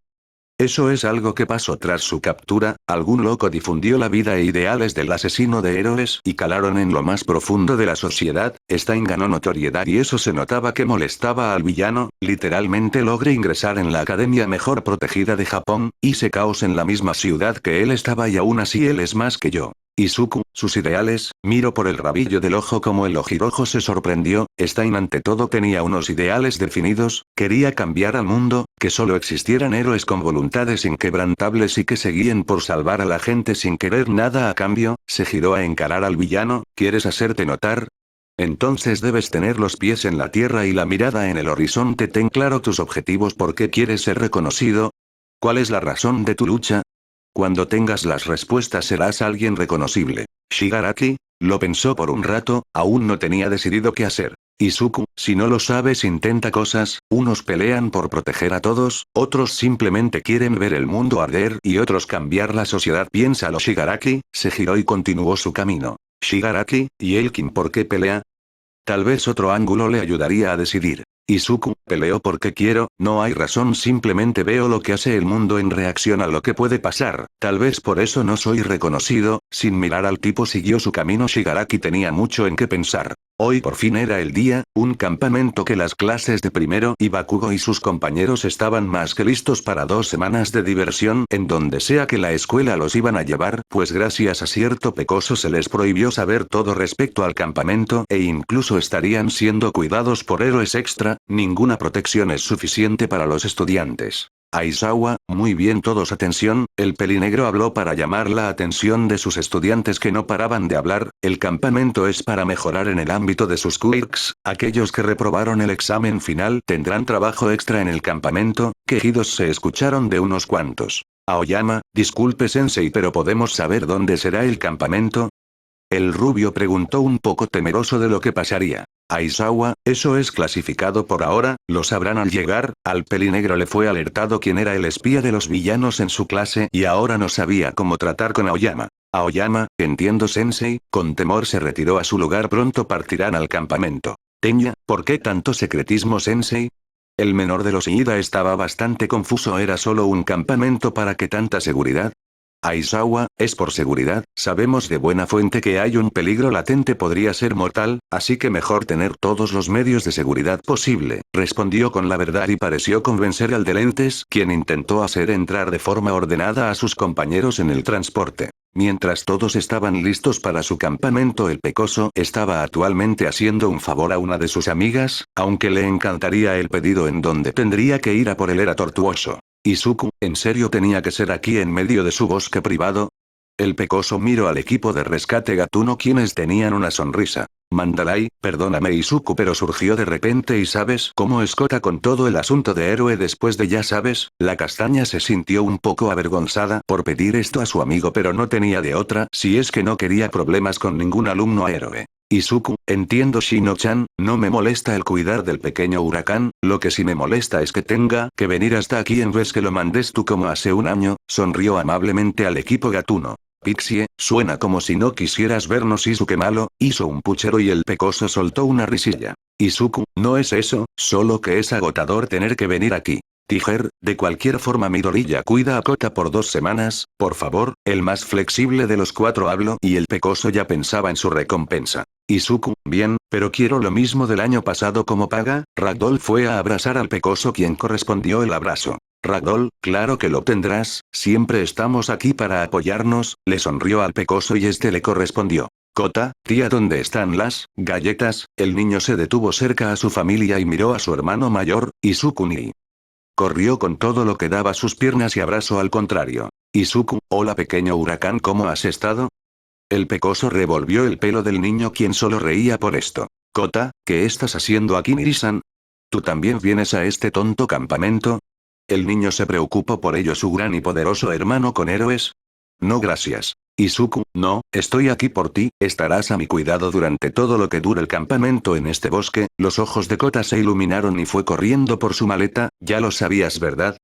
Eso es algo que pasó tras su captura, algún loco difundió la vida e ideales del asesino de héroes y calaron en lo más profundo de la sociedad. Stein ganó notoriedad y eso se notaba que molestaba al villano, literalmente logré ingresar en la academia mejor protegida de Japón, hice caos en la misma ciudad que él estaba y aún así él es más que yo. Izuku, sus ideales, miro por el rabillo del ojo como el ojirojo se sorprendió. Stein ante todo tenía unos ideales definidos, quería cambiar al mundo, que solo existieran héroes con voluntades inquebrantables y que se guíen por salvar a la gente sin querer nada a cambio. Se giró a encarar al villano, ¿quieres hacerte notar? Entonces debes tener los pies en la tierra y la mirada en el horizonte, ten claro tus objetivos, ¿por qué quieres ser reconocido? ¿Cuál es la razón de tu lucha? Cuando tengas las respuestas serás alguien reconocible. Shigaraki, lo pensó por un rato, aún no tenía decidido qué hacer. Izuku, si no lo sabes intenta cosas, unos pelean por proteger a todos, otros simplemente quieren ver el mundo arder y otros cambiar la sociedad, piénsalo. Shigaraki, se giró y continuó su camino. Shigaraki, ¿y Elkin por qué pelea? Tal vez otro ángulo le ayudaría a decidir. Izuku, peleo porque quiero, no hay razón, simplemente veo lo que hace el mundo en reacción a lo que puede pasar, tal vez por eso no soy reconocido. Sin mirar al tipo siguió su camino. Shigaraki tenía mucho en qué pensar. Hoy por fin era el día, un campamento que las clases de primero y Bakugo y sus compañeros estaban más que listos para 2 semanas de diversión en donde sea que la escuela los iban a llevar, pues gracias a cierto pecoso se les prohibió saber todo respecto al campamento e incluso estarían siendo cuidados por héroes extra, ninguna protección es suficiente para los estudiantes. Aizawa, muy bien todos atención, el pelinegro habló para llamar la atención de sus estudiantes que no paraban de hablar, el campamento es para mejorar en el ámbito de sus quirks, aquellos que reprobaron el examen final tendrán trabajo extra en el campamento, quejidos se escucharon de unos cuantos. Aoyama, disculpe sensei pero ¿podemos saber dónde será el campamento? El rubio preguntó un poco temeroso de lo que pasaría. Aizawa, eso es clasificado por ahora, lo sabrán al llegar, al pelinegro le fue alertado quién era el espía de los villanos en su clase y ahora no sabía cómo tratar con Aoyama. Aoyama, entiendo sensei, con temor se retiró a su lugar pronto partirán al campamento. Tenya, ¿por qué tanto secretismo sensei? El menor de los Iida estaba bastante confuso, ¿era solo un campamento para qué tanta seguridad? Aizawa, es por seguridad, sabemos de buena fuente que hay un peligro latente podría ser mortal, así que mejor tener todos los medios de seguridad posible, respondió con la verdad y pareció convencer al de lentes, quien intentó hacer entrar de forma ordenada a sus compañeros en el transporte. Mientras todos estaban listos para su campamento el pecoso estaba actualmente haciendo un favor a una de sus amigas, aunque le encantaría el pedido en donde tendría que ir a por él era tortuoso. Izuku, ¿en serio tenía que ser aquí en medio de su bosque privado? El pecoso miró al equipo de rescate gatuno quienes tenían una sonrisa. Mandalay, perdóname Izuku pero surgió de repente y ¿sabes cómo es Kota con todo el asunto de héroe después de ya sabes? La castaña se sintió un poco avergonzada por pedir esto a su amigo pero no tenía de otra si es que no quería problemas con ningún alumno héroe. Izuku, entiendo Shino-chan, no me molesta el cuidar del pequeño huracán, lo que sí me molesta es que tenga que venir hasta aquí en vez que lo mandes tú como hace un año, sonrió amablemente al equipo gatuno. Pixie, suena como si no quisieras vernos Izuku malo, hizo un puchero y el pecoso soltó una risilla. Izuku, no es eso, solo que es agotador tener que venir aquí. Tiger, de cualquier forma Midoriya cuida a Kota por 2 semanas, por favor, el más flexible de los 4 habló y el pecoso ya pensaba en su recompensa. Izuku, bien, pero quiero lo mismo del año pasado como paga, Ragdoll fue a abrazar al pecoso quien correspondió el abrazo. Ragdoll, claro que lo tendrás, siempre estamos aquí para apoyarnos, le sonrió al pecoso y este le correspondió. Kota, tía, ¿dónde están las galletas? El niño se detuvo cerca a su familia y miró a su hermano mayor, Izuku Ni. Corrió con todo lo que daba sus piernas y abrazó al contrario. Izuku, hola pequeño huracán, ¿cómo has estado? El pecoso revolvió el pelo del niño quien solo reía por esto. Kota, ¿qué estás haciendo aquí Niri-san? ¿Tú también vienes a este tonto campamento? El niño se preocupó por ello su gran y poderoso hermano con héroes. No gracias. Izuku, no, estoy aquí por ti, estarás a mi cuidado durante todo lo que dure el campamento en este bosque, los ojos de Kota se iluminaron y fue corriendo por su maleta, ya lo sabías ¿verdad?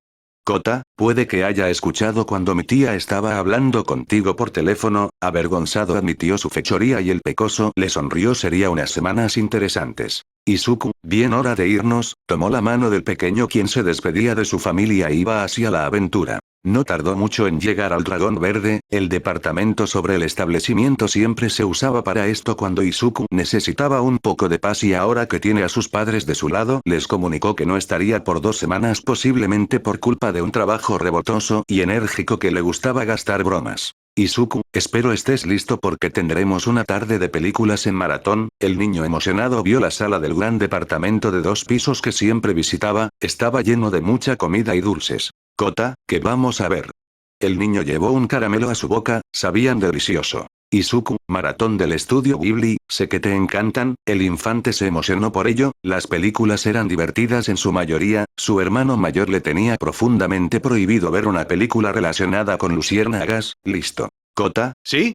Kota, puede que haya escuchado cuando mi tía estaba hablando contigo por teléfono, avergonzado admitió su fechoría y el pecoso le sonrió sería unas semanas interesantes. Izuku, bien hora de irnos, tomó la mano del pequeño quien se despedía de su familia e iba hacia la aventura. No tardó mucho en llegar al Dragón Verde, el departamento sobre el establecimiento siempre se usaba para esto cuando Izuku necesitaba un poco de paz y ahora que tiene a sus padres de su lado les comunicó que no estaría por 2 semanas posiblemente por culpa de un trabajo rebotoso y enérgico que le gustaba gastar bromas. Izuku, espero estés listo porque tendremos una tarde de películas en maratón, el niño emocionado vio la sala del gran departamento de 2 pisos que siempre visitaba, estaba lleno de mucha comida y dulces. Kota, ¿qué vamos a ver? El niño llevó un caramelo a su boca, sabían delicioso. Izuku, maratón del estudio Ghibli, sé que te encantan, el infante se emocionó por ello, las películas eran divertidas en su mayoría, su hermano mayor le tenía profundamente prohibido ver una película relacionada con luciérnagas, listo. Kota, ¿sí?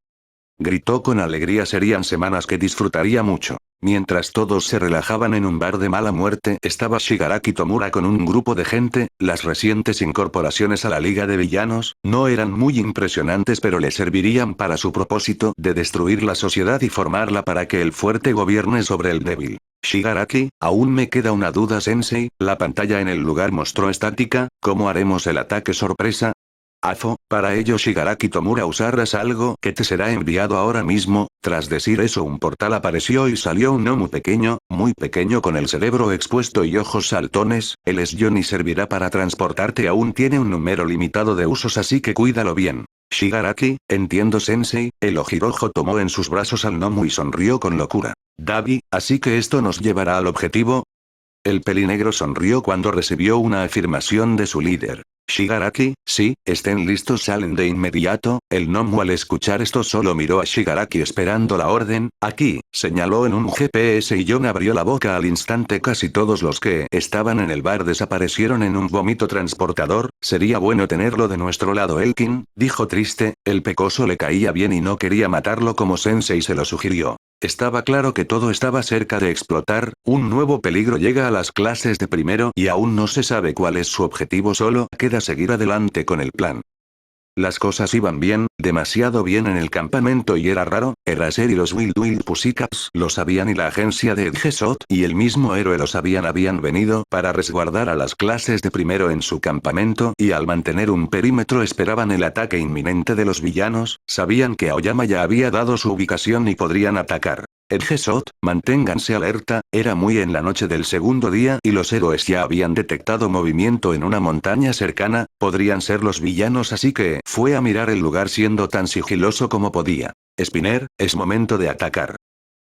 Gritó con alegría serían semanas que disfrutaría mucho. Mientras todos se relajaban en un bar de mala muerte estaba Shigaraki Tomura con un grupo de gente, las recientes incorporaciones a la Liga de Villanos, no eran muy impresionantes pero le servirían para su propósito de destruir la sociedad y formarla para que el fuerte gobierne sobre el débil. Shigaraki, aún me queda una duda sensei, la pantalla en el lugar mostró estática, ¿cómo haremos el ataque sorpresa? Para ello Shigaraki Tomura usarás algo que te será enviado ahora mismo. Tras decir eso un portal apareció y salió un gnomo pequeño, muy pequeño con el cerebro expuesto y ojos saltones. El Johnny servirá para transportarte, aún tiene un número limitado de usos así que cuídalo bien. Shigaraki, entiendo sensei. El Ojirojo tomó en sus brazos al gnomo y sonrió con locura. Dabi, así que esto nos llevará al objetivo. El pelinegro sonrió cuando recibió una afirmación de su líder. Shigaraki, sí, estén listos, salen de inmediato. El gnomo al escuchar esto solo miró a Shigaraki esperando la orden. Aquí, señaló en un GPS y John abrió la boca al instante. Casi todos los que estaban en el bar desaparecieron en un vómito transportador. Sería bueno tenerlo de nuestro lado. Elkin, dijo triste, el pecoso le caía bien y no quería matarlo como Sensei se lo sugirió. Estaba claro que todo estaba cerca de explotar. Un nuevo peligro llega a las clases de primero y aún no se sabe cuál es su objetivo, solo queda seguir adelante con el plan. Las cosas iban bien, demasiado bien en el campamento y era raro. Eraser y los Wild Pussycats lo sabían y la agencia de Edgesot y el mismo héroe lo sabían. Habían venido para resguardar a las clases de primero en su campamento y al mantener un perímetro esperaban el ataque inminente de los villanos. Sabían que Aoyama ya había dado su ubicación y podrían atacar. Edgesot, manténganse alerta. Era muy en la noche del segundo día y los héroes ya habían detectado movimiento en una montaña cercana. Podrían ser los villanos, así que fue a mirar el lugar siendo tan sigiloso como podía. Spinner, es momento de atacar.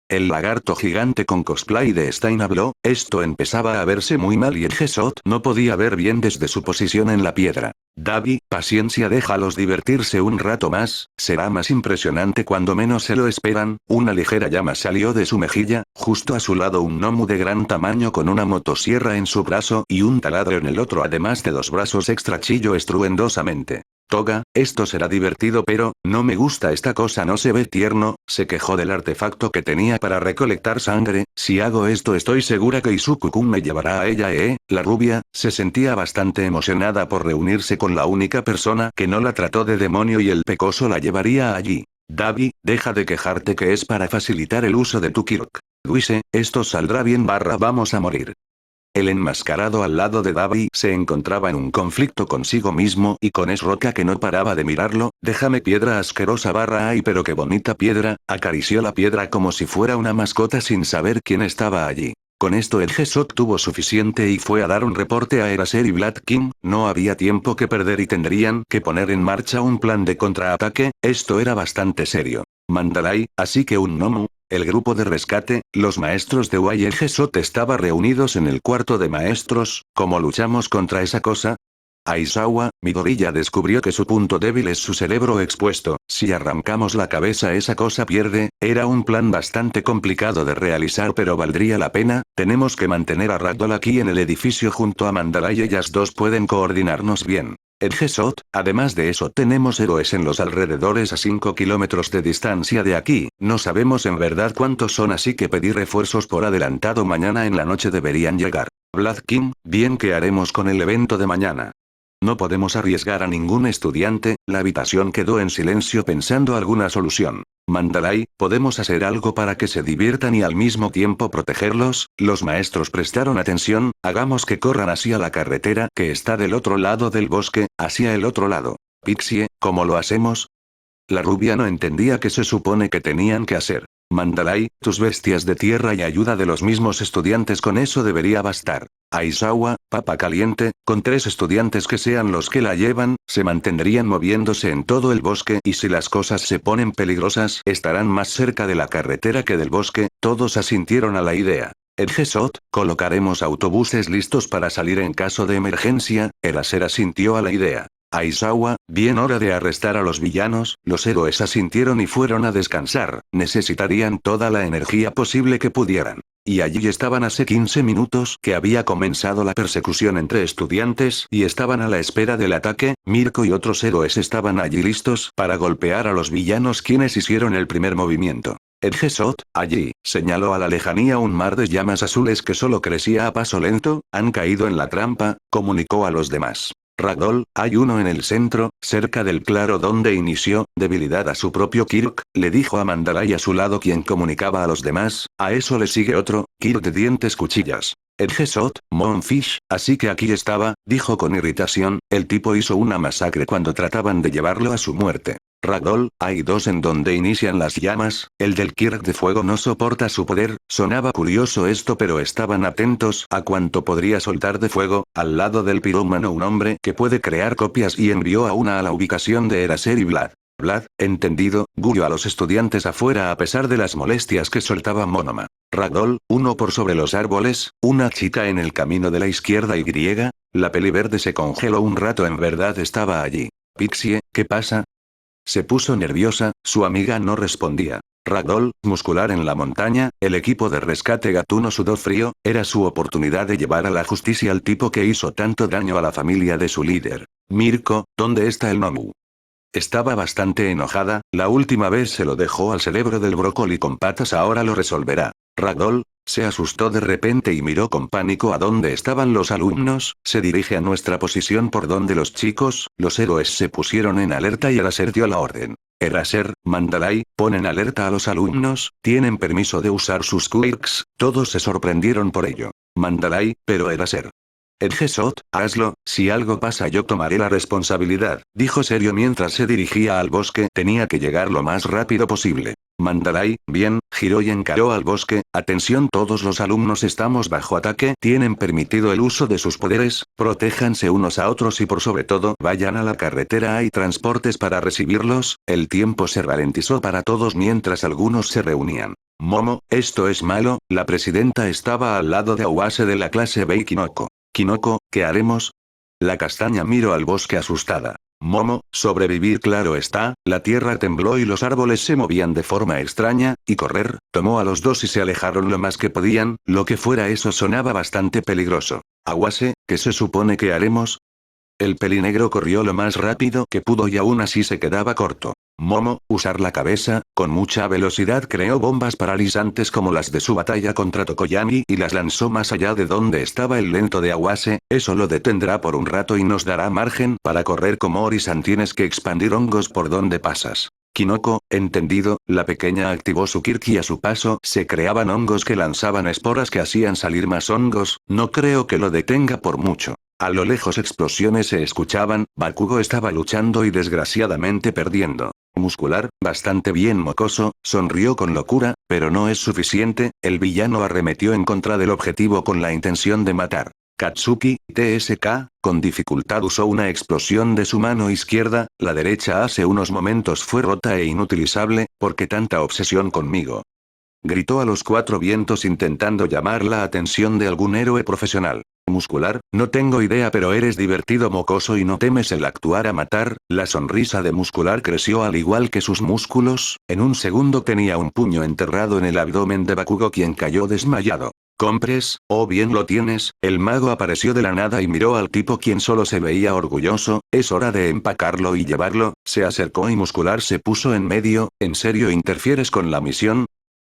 El lagarto gigante con cosplay de Stein habló. Esto empezaba a verse muy mal y Edgesot no podía ver bien desde su posición en la piedra. Dabi, paciencia, déjalos divertirse un rato más, será más impresionante cuando menos se lo esperan. Una ligera llama salió de su mejilla, justo a su lado un gnomo de gran tamaño con una motosierra en su brazo y un taladro en el otro, además de 2 brazos extra. Chilló estruendosamente. Toga, esto será divertido, pero no me gusta esta cosa, no se ve tierno. Se quejó del artefacto que tenía para recolectar sangre. Si hago esto estoy segura que Izuku-kun me llevará a ella. La rubia se sentía bastante emocionada por reunirse con la única persona que no la trató de demonio y el pecoso la llevaría allí. Dabi, deja de quejarte, que es para facilitar el uso de tu Kirk. Luise, esto saldrá bien vamos a morir. El enmascarado al lado de Dabi se encontraba en un conflicto consigo mismo y con Roca que no paraba de mirarlo. Déjame, piedra asquerosa ¡ay, pero qué bonita piedra! Acarició la piedra como si fuera una mascota sin saber quién estaba allí. Con esto Edgesot tuvo suficiente y fue a dar un reporte a Eraser y Black King. No había tiempo que perder y tendrían que poner en marcha un plan de contraataque. Esto era bastante serio. Mandalay, así que un gnomo. El grupo de rescate, los maestros de Wai y Edgesot estaba reunidos en el cuarto de maestros. ¿Cómo luchamos contra esa cosa? Aizawa, Midori ya descubrió que su punto débil es su cerebro expuesto. Si arrancamos la cabeza esa cosa pierde. Era un plan bastante complicado de realizar, pero valdría la pena. Tenemos que mantener a Ragdoll aquí en el edificio junto a Mandalay, ellas dos pueden coordinarnos bien. Edgesot, además de eso tenemos héroes en los alrededores a 5 kilómetros de distancia de aquí. No sabemos en verdad cuántos son, así que pedí refuerzos por adelantado. Mañana en la noche deberían llegar. Black King, bien, ¿qué haremos con el evento de mañana? No podemos arriesgar a ningún estudiante. La habitación quedó en silencio pensando alguna solución. Mandalay, ¿podemos hacer algo para que se diviertan y al mismo tiempo protegerlos? Los maestros prestaron atención. Hagamos que corran hacia la carretera que está del otro lado del bosque, hacia el otro lado. Pixie, ¿cómo lo hacemos? La rubia no entendía qué se supone que tenían que hacer. Mandalay, tus bestias de tierra y ayuda de los mismos estudiantes, con eso debería bastar. Aizawa, papa caliente, con 3 estudiantes que sean los que la llevan, se mantendrían moviéndose en todo el bosque y si las cosas se ponen peligrosas estarán más cerca de la carretera que del bosque. Todos asintieron a la idea. Edgesot, colocaremos autobuses listos para salir en caso de emergencia. Eraser asintió a la idea. Aizawa, bien, hora de arrestar a los villanos. Los héroes asintieron y fueron a descansar. Necesitarían toda la energía posible que pudieran. Y allí estaban hace 15 minutos que había comenzado la persecución entre estudiantes y estaban a la espera del ataque. Mirko y otros héroes estaban allí listos para golpear a los villanos, quienes hicieron el primer movimiento. Edgesot, allí, señaló a la lejanía un mar de llamas azules que solo crecía a paso lento. Han caído en la trampa, comunicó a los demás. Ragdoll, hay uno en el centro, cerca del claro donde inició, debilidad a su propio Kirk, le dijo a Mandalay a su lado, quien comunicaba a los demás. A eso le sigue otro, Kirk de dientes cuchillas. Edgesot, Moonfish, así que aquí estaba, dijo con irritación, el tipo hizo una masacre cuando trataban de llevarlo a su muerte. Ragdoll, hay dos en donde inician las llamas, el del Kirk de fuego no soporta su poder, sonaba curioso esto pero estaban atentos a cuánto podría soltar de fuego, al lado del pirómano un hombre que puede crear copias y envió a una a la ubicación de Eraser y Vlad. Vlad, entendido, guió a los estudiantes afuera a pesar de las molestias que soltaba Monoma. Ragdoll, uno por sobre los árboles, una chica en el camino de la izquierda y la peli verde se congeló un rato en verdad estaba allí. Pixie, ¿qué pasa? Se puso nerviosa, su amiga no respondía. Ragdoll, muscular en la montaña, el equipo de rescate gatuno sudó frío, era su oportunidad de llevar a la justicia al tipo que hizo tanto daño a la familia de su líder. Mirko, ¿dónde está el Nomu? Estaba bastante enojada, la última vez se lo dejó al cerebro del brócoli con patas ahora lo resolverá. Ragdoll, se asustó de repente y miró con pánico a dónde estaban los alumnos, se dirige a nuestra posición por donde los chicos, los héroes se pusieron en alerta y Eraser dio la orden. Eraser, Mandalay, ponen alerta a los alumnos, tienen permiso de usar sus quirks, todos se sorprendieron por ello. Mandalay, pero Eraser. Edgesot, hazlo, si algo pasa yo tomaré la responsabilidad, dijo serio mientras se dirigía al bosque, tenía que llegar lo más rápido posible. Mandalay, bien, giró y encaró al bosque, atención todos los alumnos estamos bajo ataque, tienen permitido el uso de sus poderes, protéjanse unos a otros y por sobre todo vayan a la carretera hay transportes para recibirlos, el tiempo se ralentizó para todos mientras algunos se reunían. Momo, esto es malo, la presidenta estaba al lado de Awase de la clase B y Kinoko. Kinoko, ¿qué haremos? La castaña miró al bosque asustada. Momo, sobrevivir claro está, la tierra tembló y los árboles se movían de forma extraña, y correr, tomó a los dos y se alejaron lo más que podían, lo que fuera eso sonaba bastante peligroso. Awase, ¿qué se supone que haremos? El pelinegro corrió lo más rápido que pudo y aún así se quedaba corto. Momo, usar la cabeza, con mucha velocidad creó bombas paralizantes como las de su batalla contra Tokoyami y las lanzó más allá de donde estaba el lento de Awase, eso lo detendrá por un rato y nos dará margen para correr como Orisan tienes que expandir hongos por donde pasas. Kinoko, entendido, la pequeña activó su kirk y a su paso se creaban hongos que lanzaban esporas que hacían salir más hongos, no creo que lo detenga por mucho. A lo lejos explosiones se escuchaban, Bakugo estaba luchando y desgraciadamente perdiendo. Muscular, bastante bien mocoso, sonrió con locura, pero no es suficiente, el villano arremetió en contra del objetivo con la intención de matar. Katsuki, TSK, con dificultad usó una explosión de su mano izquierda, la derecha hace unos momentos fue rota e inutilizable, ¿por qué tanta obsesión conmigo? Gritó a los cuatro vientos intentando llamar la atención de algún héroe profesional. Muscular, no tengo idea pero eres divertido mocoso y no temes el actuar a matar, la sonrisa de Muscular creció al igual que sus músculos, en un segundo tenía un puño enterrado en el abdomen de Bakugo quien cayó desmayado. ¿Compres, o bien lo tienes? El mago apareció de la nada y miró al tipo quien solo se veía orgulloso, es hora de empacarlo y llevarlo, se acercó y Muscular se puso en medio, ¿en serio interfieres con la misión?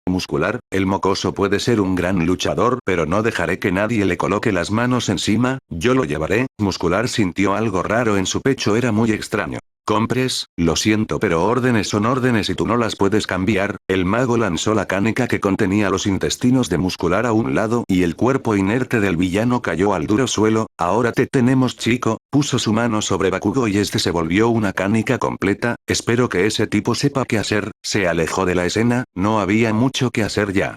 Muscular, el mocoso puede ser un gran luchador pero no dejaré que nadie le coloque las manos encima, yo lo llevaré, Muscular sintió algo raro en su pecho era muy extraño. Compres, lo siento pero órdenes son órdenes y tú no las puedes cambiar, el mago lanzó la canica que contenía los intestinos de Muscular a un lado y el cuerpo inerte del villano cayó al duro suelo, ahora te tenemos chico, puso su mano sobre Bakugo y este se volvió una canica completa, espero que ese tipo sepa qué hacer, se alejó de la escena, no había mucho que hacer ya.